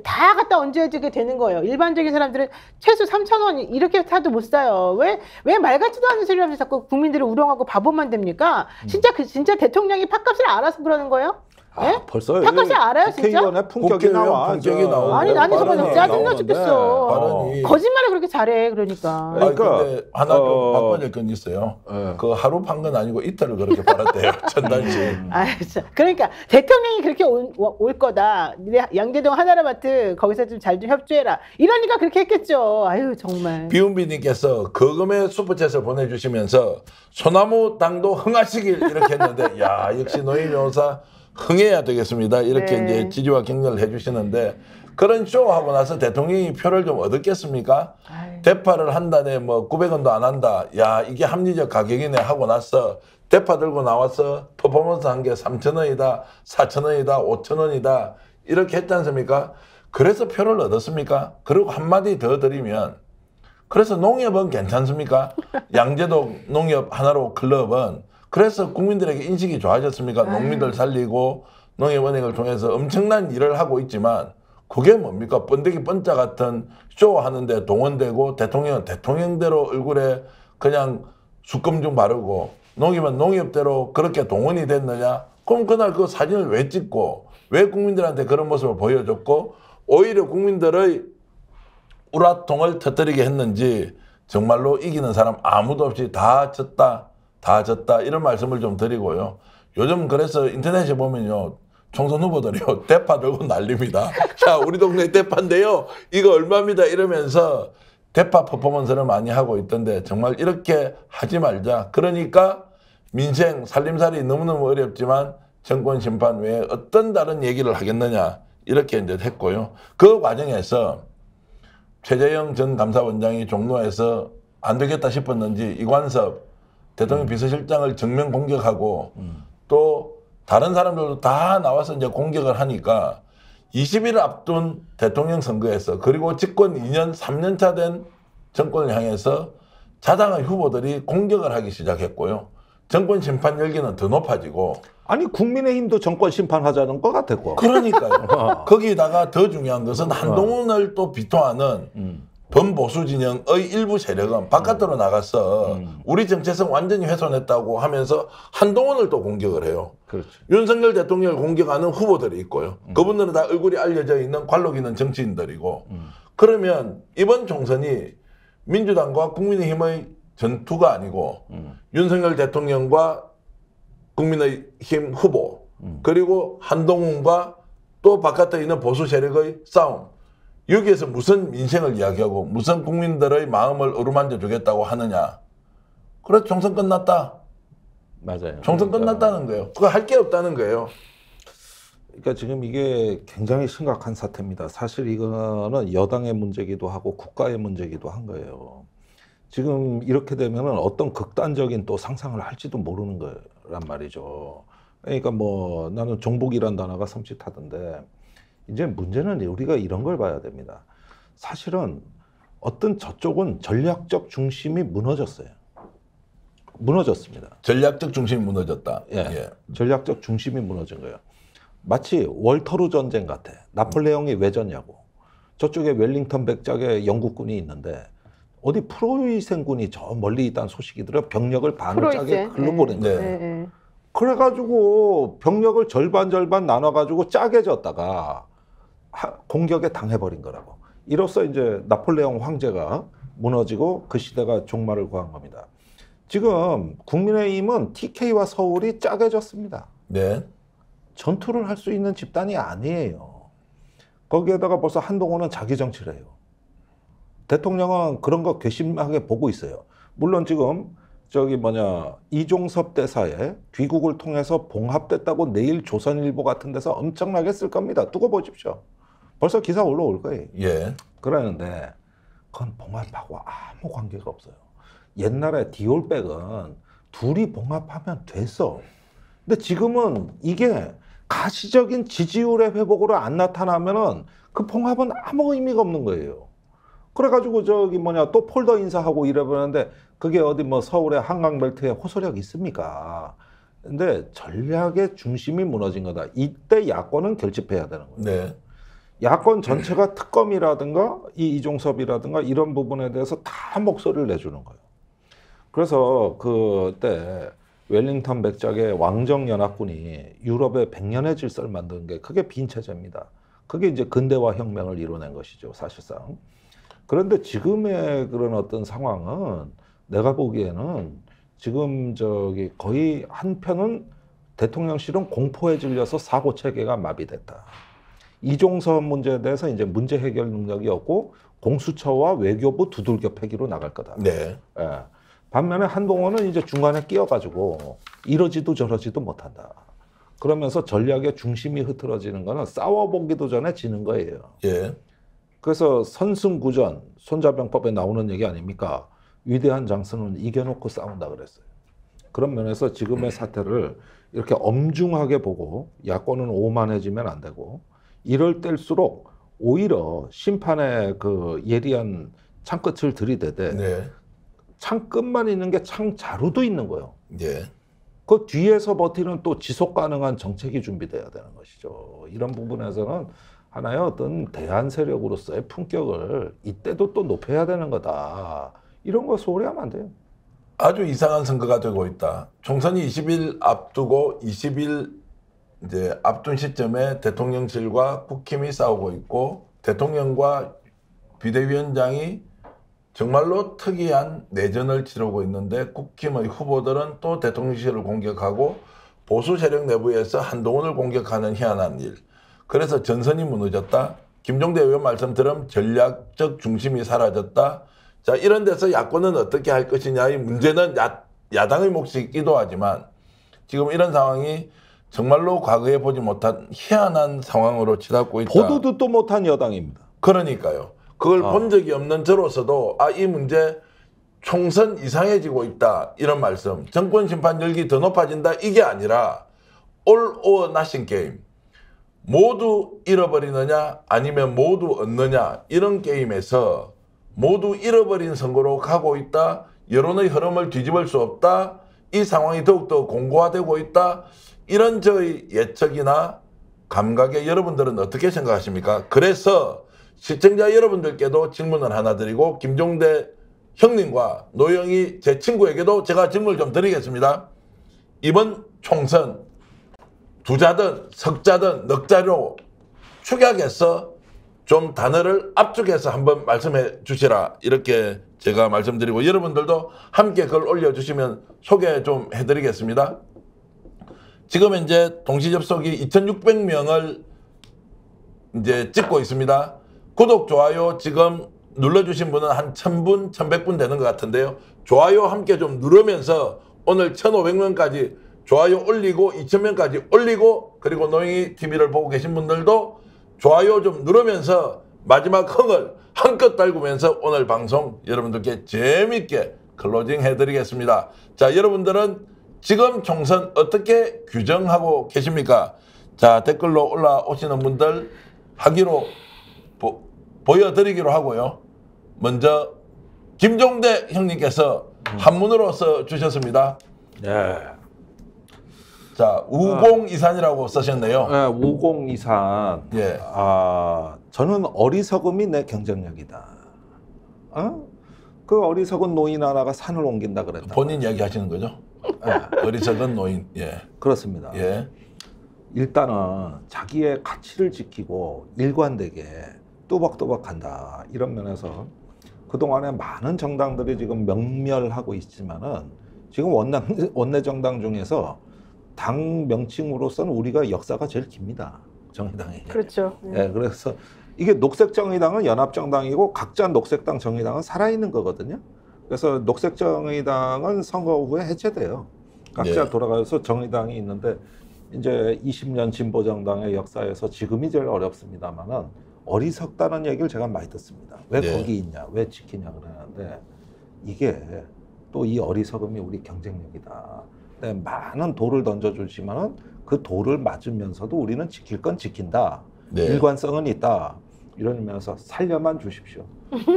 다 갖다 얹어주게 되는 거예요. 일반적인 사람들은 최소 3,000원 이렇게 사도 못 사요. 왜 말 같지도 않은 소리를 하면서 자꾸 국민들을 우롱하고 바보만 됩니까? 진짜 대통령이 팥값을 알아서 그러는 거예요? 네? 벌써 팥값을 알아요, 진짜? 국회의원의 품격이 나와. 품격이 나오고. 아니 나는 정말 발언이 짜증나 나오는데, 죽겠어. 발언이. 거짓말을 그렇게 잘해, 그러니까. 그러니까, 근데 하나 좀 바꿔질 건 있어요. 그 하루 판 건 아니고 이틀을 그렇게 팔았대요. 전단지. 그러니까 대통령이 그렇게 올 거다. 양재동 하나로마트 거기서 좀 잘 좀 협조해라. 이러니까 그렇게 했겠죠. 아유 정말. 비운비님께서 거금의 슈퍼챗을 보내주시면서 소나무 당도 흥하시길 이렇게 했는데, 야 역시 노인 변호사 흥해야 되겠습니다. 이렇게 네. 이제 지지와 격려를 해주시는데, 그런 쇼하고 나서 대통령이 표를 좀 얻었겠습니까? 아유. 대파를 한 단에 뭐 900원도 안 한다. 야 이게 합리적 가격이네 하고 나서 대파 들고 나와서 퍼포먼스 한 게 3,000원이다, 4,000원이다, 5,000원이다 이렇게 했지 않습니까? 그래서 표를 얻었습니까? 그리고 한마디 더 드리면, 그래서 농협은 괜찮습니까? 양재동 농협 하나로 클럽은 그래서 국민들에게 인식이 좋아졌습니까? 농민들 살리고 농협은행을 통해서 엄청난 일을 하고 있지만, 그게 뭡니까? 번데기 번자 같은 쇼 하는데 동원되고, 대통령은 대통령대로 얼굴에 그냥 숙검증 바르고, 농협은 농협대로 그렇게 동원이 됐느냐? 그럼 그날 그 사진을 왜 찍고 왜 국민들한테 그런 모습을 보여줬고 오히려 국민들의 우라통을 터뜨리게 했는지, 정말로 이기는 사람 아무도 없이 다 졌다 이런 말씀을 좀 드리고요. 요즘 그래서 인터넷에 보면요, 총선 후보들이요 대파 들고 난립니다. 자, 우리 동네 대파인데요 이거 얼마입니다 이러면서 대파 퍼포먼스를 많이 하고 있던데, 정말 이렇게 하지 말자. 그러니까 민생 살림살이 너무너무 어렵지만 정권 심판 외에 어떤 다른 얘기를 하겠느냐 이렇게 이제 했고요. 그 과정에서 최재형 전 감사원장이 종로에서 안 되겠다 싶었는지 이관섭 대통령 비서실장을 정면 공격하고 또 다른 사람들도 다 나와서 이제 공격을 하니까 20일 앞둔 대통령 선거에서, 그리고 집권 2년 3년 차 된 정권을 향해서 자당의 후보들이 공격을 하기 시작했고요. 정권 심판 열기는 더 높아지고. 아니 국민의힘도 정권 심판하자는 것 같았고. 그러니까요. 거기다가 더 중요한 것은 한동훈을 또 비토하는 범보수 진영의 일부 세력은 바깥으로 나가서 우리 정체성 완전히 훼손했다고 하면서 한동훈을 또 공격을 해요. 그렇죠. 윤석열 대통령을 공격하는 후보들이 있고요. 그분들은 다 얼굴이 알려져 있는 관록 있는 정치인들이고. 그러면 이번 총선이 민주당과 국민의힘의 전투가 아니고 윤석열 대통령과 국민의힘 후보 그리고 한동훈과 또 바깥에 있는 보수 세력의 싸움, 여기에서 무슨 민생을 이야기하고 무슨 국민들의 마음을 어루만져 주겠다고 하느냐. 그래서 총선 끝났다. 맞아요. 총선 끝났다는 거예요. 그거 할 게 없다는 거예요. 그러니까 지금 이게 굉장히 심각한 사태입니다. 사실 이거는 여당의 문제기도 하고 국가의 문제기도 한 거예요. 지금 이렇게 되면은 어떤 극단적인 또 상상을 할지도 모르는 거란 말이죠. 그러니까 뭐 나는 종북이란 단어가 섬찟하던데, 이제 문제는 우리가 이런 걸 봐야 됩니다. 사실은 어떤 저쪽은 전략적 중심이 무너졌어요. 무너졌습니다. 전략적 중심이 무너졌다. 예, 예. 전략적 중심이 무너진 거예요. 마치 월터루 전쟁 같아. 나폴레옹이 왜 졌냐고. 저쪽에 웰링턴 백작의 영국군이 있는데 어디 프로이센군이 저 멀리 있다는 소식이 들어 병력을 반을 짜게 글로 보낸 거예요. 네. 그래가지고 병력을 절반 나눠가지고 짜게 졌다가 공격에 당해버린 거라고. 이로써 이제 나폴레옹 황제가 무너지고 그 시대가 종말을 구한 겁니다. 지금 국민의힘은 TK와 서울이 짜게 졌습니다. 네. 전투를 할 수 있는 집단이 아니에요. 거기에다가 벌써 한동훈은 자기 정치를 해요. 대통령은 그런 거 괘씸하게 보고 있어요. 물론 지금 이종섭 대사의 귀국을 통해서 봉합됐다고 내일 조선일보 같은 데서 엄청나게 쓸 겁니다. 두고 보십시오. 벌써 기사 올라올 거예요. 예. 그러는데 그건 봉합하고 아무 관계가 없어요. 옛날에 디올백은 둘이 봉합하면 됐어. 근데 지금은 이게 가시적인 지지율의 회복으로 안 나타나면은 그 봉합은 아무 의미가 없는 거예요. 그래가지고 또 폴더 인사하고 이래보는데 그게 어디 서울의 한강벨트에 호소력 있습니까? 근데 전략의 중심이 무너진 거다. 이때 야권은 결집해야 되는 거예요. 네. 야권 전체가 특검이라든가 이종섭이라든가 이런 부분에 대해서 다 목소리를 내주는 거예요. 그래서 그때 웰링턴 백작의 왕정연합군이 유럽의 100년의 질서를 만든 게 그게 빈체제입니다. 그게 이제 근대화 혁명을 이뤄낸 것이죠, 사실상. 그런데 지금의 그런 어떤 상황은 내가 보기에는 지금 거의 한편은 대통령실은 공포에 질려서 사고 체계가 마비됐다. 이종섭 문제에 대해서 이제 문제 해결 능력이 없고 공수처와 외교부 두들겨 패기로 나갈 거다. 네. 예. 반면에 한동훈은 이제 중간에 끼어가지고 이러지도 저러지도 못한다. 그러면서 전략의 중심이 흐트러지는 거는 싸워보기도 전에 지는 거예요. 예. 그래서 선승구전, 손자병법에 나오는 얘기 아닙니까? 위대한 장수는 이겨놓고 싸운다 그랬어요. 그런 면에서 지금의 사태를 이렇게 엄중하게 보고 야권은 오만해지면 안 되고 이럴 때일수록 오히려 심판의 그 예리한 창끝을 들이대되 네. 창끝만 있는 게 창자루도 있는 거예요. 예. 그 뒤에서 버티는 또 지속 가능한 정책이 준비돼야 되는 것이죠. 이런 부분에서는 하나의 어떤 대안 세력으로서의 품격을 이때도 또 높여야 되는 거다. 이런 거 소홀히 하면 안 돼요. 아주 이상한 선거가 되고 있다. 총선이 20일 앞두고 20일 이제 앞둔 시점에 대통령실과 국힘이 싸우고 있고 대통령과 비대위원장이 정말로 특이한 내전을 치르고 있는데 국힘의 후보들은 또 대통령실을 공격하고 보수 세력 내부에서 한동훈을 공격하는 희한한 일. 그래서 전선이 무너졌다. 김종대 의원 말씀처럼 전략적 중심이 사라졌다. 자, 이런 데서 야권은 어떻게 할 것이냐의 문제는 야당의 몫이 있기도 하지만 지금 이런 상황이 정말로 과거에 보지 못한 희한한 상황으로 치닫고 있다. 보도 듣도 못한 여당입니다. 그러니까요. 그걸 본 적이 없는 저로서도 이 문제 총선 이상해지고 있다. 이런 말씀. 정권 심판 열기 더 높아진다. 이게 아니라 all or nothing 게임. 모두 잃어버리느냐 아니면 모두 얻느냐 이런 게임에서 모두 잃어버린 선거로 가고 있다. 여론의 흐름을 뒤집을 수 없다. 이 상황이 더욱더 공고화되고 있다. 이런 저의 예측이나 감각에 여러분들은 어떻게 생각하십니까? 그래서 시청자 여러분들께도 질문을 하나 드리고 김종대 형님과 노영희 제 친구에게도 제가 질문을 좀 드리겠습니다. 이번 총선 두자든 석자든 넉자로 축약해서 좀 단어를 압축해서 한번 말씀해 주시라 이렇게 제가 말씀드리고 여러분들도 함께 글 올려주시면 소개 좀 해드리겠습니다. 지금 현재 동시 접속이 2,600명을 이제 찍고 있습니다. 구독, 좋아요 지금 눌러주신 분은 한 1,000분, 1,100분 되는 것 같은데요. 좋아요 함께 좀 누르면서 오늘 1,500명까지 좋아요 올리고 2,000명까지 올리고 그리고 노영희 TV를 보고 계신 분들도 좋아요 좀 누르면서 마지막 흥을 한껏 달구면서 오늘 방송 여러분들께 재밌게 클로징 해드리겠습니다. 자, 여러분들은 지금 총선 어떻게 규정하고 계십니까? 자, 댓글로 올라오시는 분들 하기로 보여드리기로 하고요. 먼저 김종대 형님께서 한문으로 써주셨습니다. 네. 자, 우공이산이라고 쓰셨네요. 네, 우공이산. 예. 저는 어리석음이 내 경쟁력이다. 그 어리석은 노인 하나가 산을 옮긴다 그랬다. 본인 이야기 하시는 거죠? 네. 어리석은 노인. 예. 그렇습니다. 예. 일단은 자기의 가치를 지키고 일관되게 또박또박한다. 이런 면에서 그동안에 많은 정당들이 지금 명멸하고 있지만은 지금 원내 정당 중에서 당 명칭으로서는 우리가 역사가 제일 깁니다. 정의당이. 그렇죠. 예, 그래서 이게 녹색정의당은 연합정당이고 각자 녹색당 정의당은 살아있는 거거든요. 그래서 녹색정의당은 선거 후에 해체돼요. 각자 네. 돌아가서 정의당이 있는데 이제 20년 진보정당의 역사에서 지금이 제일 어렵습니다만은 어리석다는 얘기를 제가 많이 듣습니다. 왜 네. 거기 있냐, 왜 지키냐 그러는데 이게 또 이 어리석음이 우리 경쟁력이다. 네, 많은 돌을 던져주지만은 그 돌을 맞으면서도 우리는 지킬 건 지킨다. 네. 일관성은 있다. 이런 면에서 살려만 주십시오.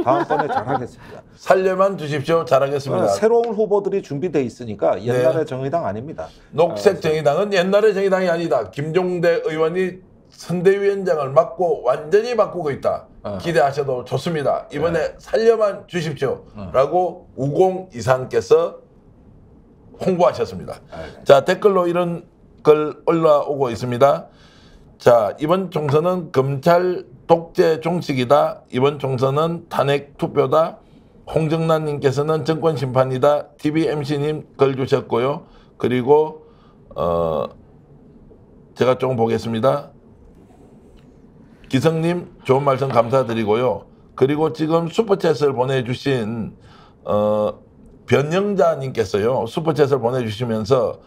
다음번에 잘하겠습니다. 살려만 주십시오. 잘하겠습니다. 새로운 후보들이 준비돼 있으니까 옛날의 네. 정의당 아닙니다. 녹색 정의당은 옛날의 정의당이 아니다. 김종대 의원이 선대위원장을 맡고 완전히 바꾸고 있다. 기대하셔도 좋습니다. 이번에 살려만 주십시오. 라고 우공이산께서 홍보하셨습니다. 자, 댓글로 이런 글 올라오고 있습니다. 자, 이번 총선은 검찰 독재 종식이다. 이번 총선은 탄핵 투표다. 홍정란님께서는 정권 심판이다. TVMC님 글 주셨고요. 그리고 제가 조금 보겠습니다. 기성님 좋은 말씀 감사드리고요. 그리고 지금 슈퍼챗을 보내주신 변영자님께서요. 슈퍼챗을 보내주시면서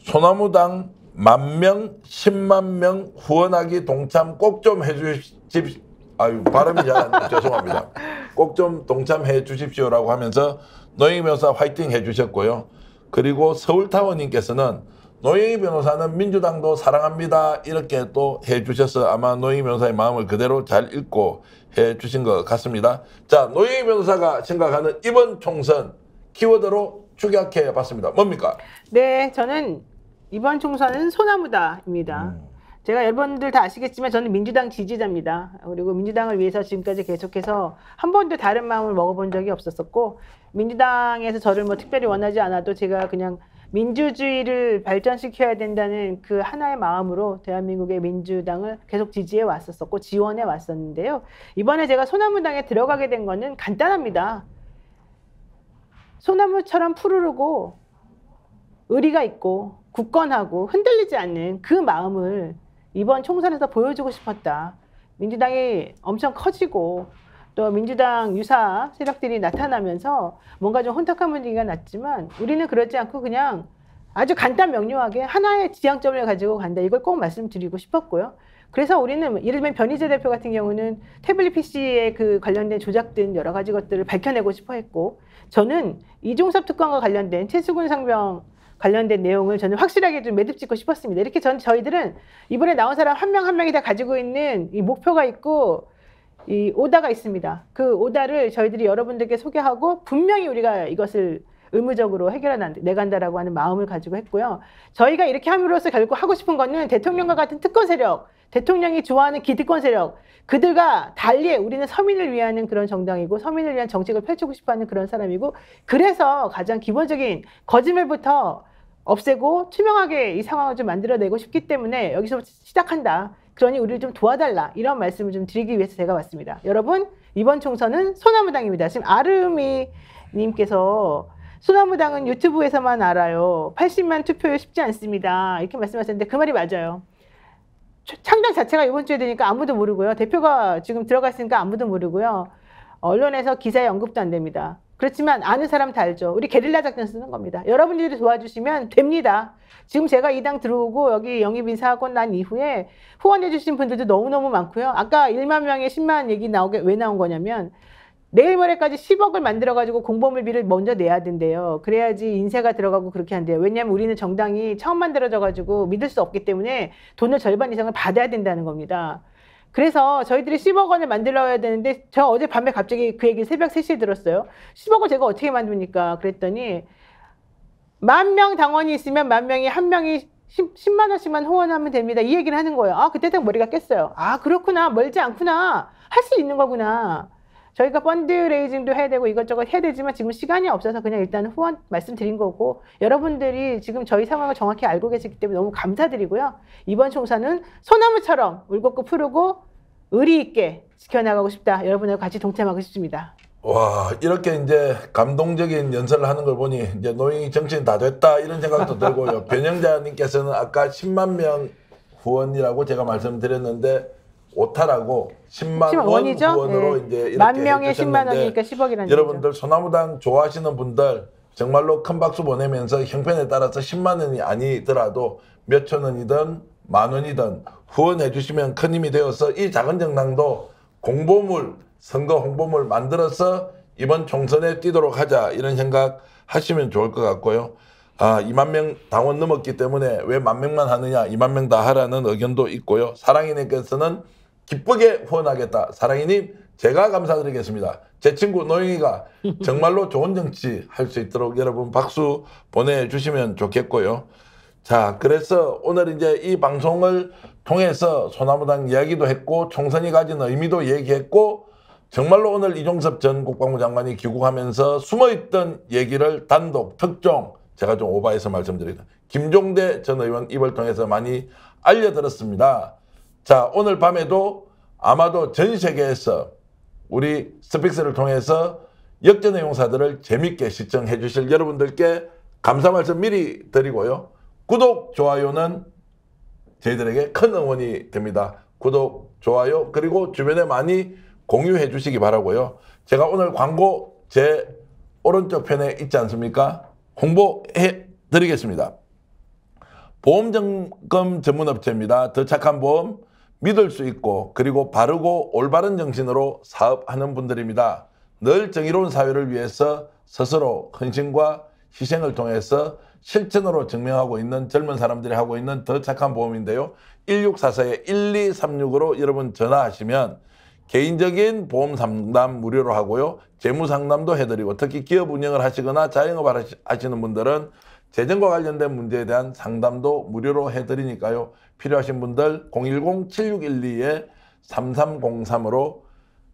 소나무당 10,000명, 10만 명 후원하기 동참 꼭 좀 해주십시오. 아유, 발음이 잘 안 돼요. 죄송합니다. 꼭 좀 동참해 주십시오라고 하면서 노영희 변호사 화이팅 해주셨고요. 그리고 서울타워님께서는 노영희 변호사는 민주당도 사랑합니다. 이렇게 또 해주셔서 아마 노영희 변호사의 마음을 그대로 잘 읽고 해주신 것 같습니다. 자, 노영희 변호사가 생각하는 이번 총선 키워드로 축약해 봤습니다. 뭡니까? 네, 저는 이번 총선은 소나무다입니다. 제가 여러분들 다 아시겠지만 저는 민주당 지지자입니다. 그리고 민주당을 위해서 지금까지 계속해서 한 번도 다른 마음을 먹어본 적이 없었었고 민주당에서 저를 뭐 특별히 원하지 않아도 제가 그냥 민주주의를 발전시켜야 된다는 그 하나의 마음으로 대한민국의 민주당을 계속 지지해 왔었었고 지원해 왔었는데요. 이번에 제가 소나무당에 들어가게 된 거는 간단합니다. 소나무처럼 푸르르고 의리가 있고 굳건하고 흔들리지 않는 그 마음을 이번 총선에서 보여주고 싶었다. 민주당이 엄청 커지고 또 민주당 유사 세력들이 나타나면서 뭔가 좀 혼탁한 분위기가 났지만 우리는 그러지 않고 그냥 아주 간단 명료하게 하나의 지향점을 가지고 간다. 이걸 꼭 말씀드리고 싶었고요. 그래서 우리는 예를 들면 변희재 대표 같은 경우는 태블릿 PC에 그 관련된 조작된 여러 가지 것들을 밝혀내고 싶어 했고 저는 이종섭 특검과 관련된 최수근 상병 관련된 내용을 저는 확실하게 좀 매듭 짓고 싶었습니다. 이렇게 저희들은 이번에 나온 사람 한 명 한 명이 다 가지고 있는 이 목표가 있고 이 오다가 있습니다. 그 오다를 저희들이 여러분들께 소개하고 분명히 우리가 이것을 의무적으로 해결해 내간다라고 하는 마음을 가지고 했고요. 저희가 이렇게 함으로써 결국 하고 싶은 거는 대통령과 같은 특권 세력, 대통령이 좋아하는 기득권 세력, 그들과 달리 우리는 서민을 위하는 그런 정당이고 서민을 위한 정책을 펼치고 싶어하는 그런 사람이고 그래서 가장 기본적인 거짓말부터 없애고 투명하게 이 상황을 좀 만들어내고 싶기 때문에 여기서부터 시작한다. 그러니 우리를 좀 도와달라. 이런 말씀을 좀 드리기 위해서 제가 왔습니다. 여러분, 이번 총선은 소나무당입니다. 지금 아르미 님께서 소나무당은 유튜브에서만 알아요. 80만 투표율 쉽지 않습니다. 이렇게 말씀하셨는데 그 말이 맞아요. 창당 자체가 이번 주에 되니까 아무도 모르고요. 대표가 지금 들어갔으니까 아무도 모르고요. 언론에서 기사에 언급도 안 됩니다. 그렇지만 아는 사람 다 알죠. 우리 게릴라 작전 쓰는 겁니다. 여러분들이 도와주시면 됩니다. 지금 제가 이 당 들어오고 여기 영입 인사하고 난 이후에 후원해 주신 분들도 너무너무 많고요. 아까 1만 명에 10만 얘기 왜 나온 거냐면 내일 모레까지 10억을 만들어가지고 공보물비를 먼저 내야 된대요. 그래야지 인쇄가 들어가고 그렇게 한대요. 왜냐하면 우리는 정당이 처음 만들어져가지고 믿을 수 없기 때문에 돈을 절반 이상을 받아야 된다는 겁니다. 그래서 저희들이 10억 원을 만들어야 되는데 저 어제 밤에 갑자기 그 얘기 새벽 3시에 들었어요. 10억을 제가 어떻게 만듭니까? 그랬더니 10,000명 당원이 있으면 10,000명이 한 명이 10만 원씩만 후원하면 됩니다. 이 얘기를 하는 거예요. 아, 그때 딱 머리가 깼어요. 아, 그렇구나. 멀지 않구나. 할 수 있는 거구나. 저희가 펀드 레이징도 해야 되고 이것저것 해야 되지만 지금 시간이 없어서 그냥 일단 후원 말씀드린 거고, 여러분들이 지금 저희 상황을 정확히 알고 계시기 때문에 너무 감사드리고요. 이번 총선은 소나무처럼 울긋고 푸르고 의리 있게 지켜나가고 싶다. 여러분하고 같이 동참하고 싶습니다. 와, 이렇게 이제 감동적인 연설을 하는 걸 보니 이제 노영희 정치인 다 됐다 이런 생각도 들고요. 변영자님께서는 아까 10만 명 후원이라고 제가 말씀드렸는데 오타라고 10만 원이죠? 네. 후원으로 이제 이렇게 10,000명에 10만 원이니까 10억이라는 여러분들 얘기죠. 소나무당 좋아하시는 분들 정말로 큰 박수 보내면서 형편에 따라서 10만 원이 아니더라도 몇천 원이든 만 원이든 후원해 주시면 큰 힘이 되어서 이 작은 정당도 공보물, 선거 홍보물 만들어서 이번 총선에 뛰도록 하자, 이런 생각 하시면 좋을 것 같고요. 아, 2만 명 당원 넘었기 때문에 왜 10,000명만 하느냐, 2만 명 다 하라는 의견도 있고요. 사랑이님께서는 기쁘게 후원하겠다. 사랑이님, 제가 감사드리겠습니다. 제 친구 노영이가 정말로 좋은 정치 할 수 있도록 여러분 박수 보내주시면 좋겠고요. 자, 그래서 오늘 이제 이 방송을 통해서 소나무당 이야기도 했고 총선이 가진 의미도 얘기했고, 정말로 오늘 이종섭 전 국방부 장관이 귀국하면서 숨어있던 얘기를 단독 특종, 제가 좀 오버해서 말씀드립니다. 김종대 전 의원 입을 통해서 많이 알려드렸습니다. 자, 오늘 밤에도 아마도 전 세계에서 우리 스픽스를 통해서 역전의 용사들을 재밌게 시청해 주실 여러분들께 감사 말씀 미리 드리고요. 구독, 좋아요는 저희들에게 큰 응원이 됩니다. 구독, 좋아요, 그리고 주변에 많이 공유해 주시기 바라고요. 제가 오늘 광고 제 오른쪽 편에 있지 않습니까? 홍보해 드리겠습니다. 보험점검 전문업체입니다. 더 착한 보험, 믿을 수 있고 그리고 바르고 올바른 정신으로 사업하는 분들입니다. 늘 정의로운 사회를 위해서 스스로 헌신과 희생을 통해서 실천으로 증명하고 있는 젊은 사람들이 하고 있는 더 착한 보험인데요. 1644-1236으로 여러분 전화하시면 개인적인 보험 상담 무료로 하고요. 재무 상담도 해드리고, 특히 기업 운영을 하시거나 자영업 하시는 분들은 재정과 관련된 문제에 대한 상담도 무료로 해드리니까요. 필요하신 분들 010-7612-3303으로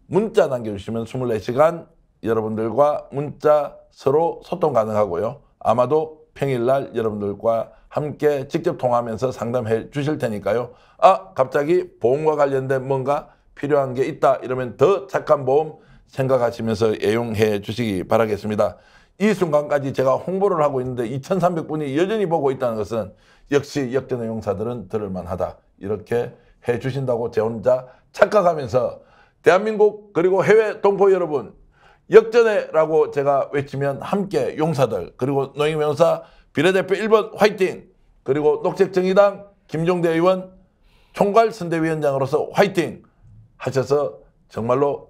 문자 남겨주시면 24시간 여러분들과 문자 서로 소통 가능하고요. 아마도 평일날 여러분들과 함께 직접 통화하면서 상담해 주실 테니까요. 아, 갑자기 보험과 관련된 뭔가 필요한 게 있다 이러면 더 착한 보험 생각하시면서 애용해 주시기 바라겠습니다. 이 순간까지 제가 홍보를 하고 있는데 2,300분이 여전히 보고 있다는 것은 역시 역전의 용사들은 들을만하다, 이렇게 해 주신다고 제 혼자 착각하면서 대한민국 그리고 해외 동포 여러분, 역전해라고 제가 외치면 함께 용사들, 그리고 노영희 변호사 비례대표 1번 화이팅, 그리고 녹색정의당 김종대 의원 총괄 선대위원장으로서 화이팅 하셔서 정말로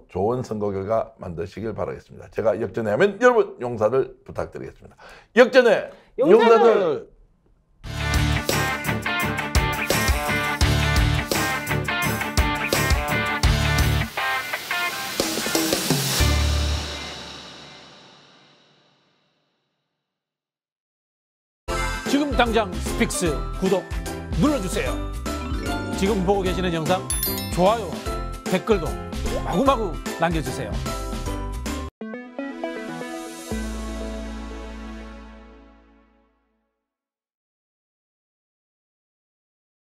좋은 선거 결과 만드시길 바라겠습니다. 제가 역전해 하면 여러분 용사들 부탁드리겠습니다. 역전해 용사들. 지금 당장 스픽스 구독 눌러주세요. 지금 보고 계시는 영상 좋아요, 댓글도 마구마구 남겨주세요.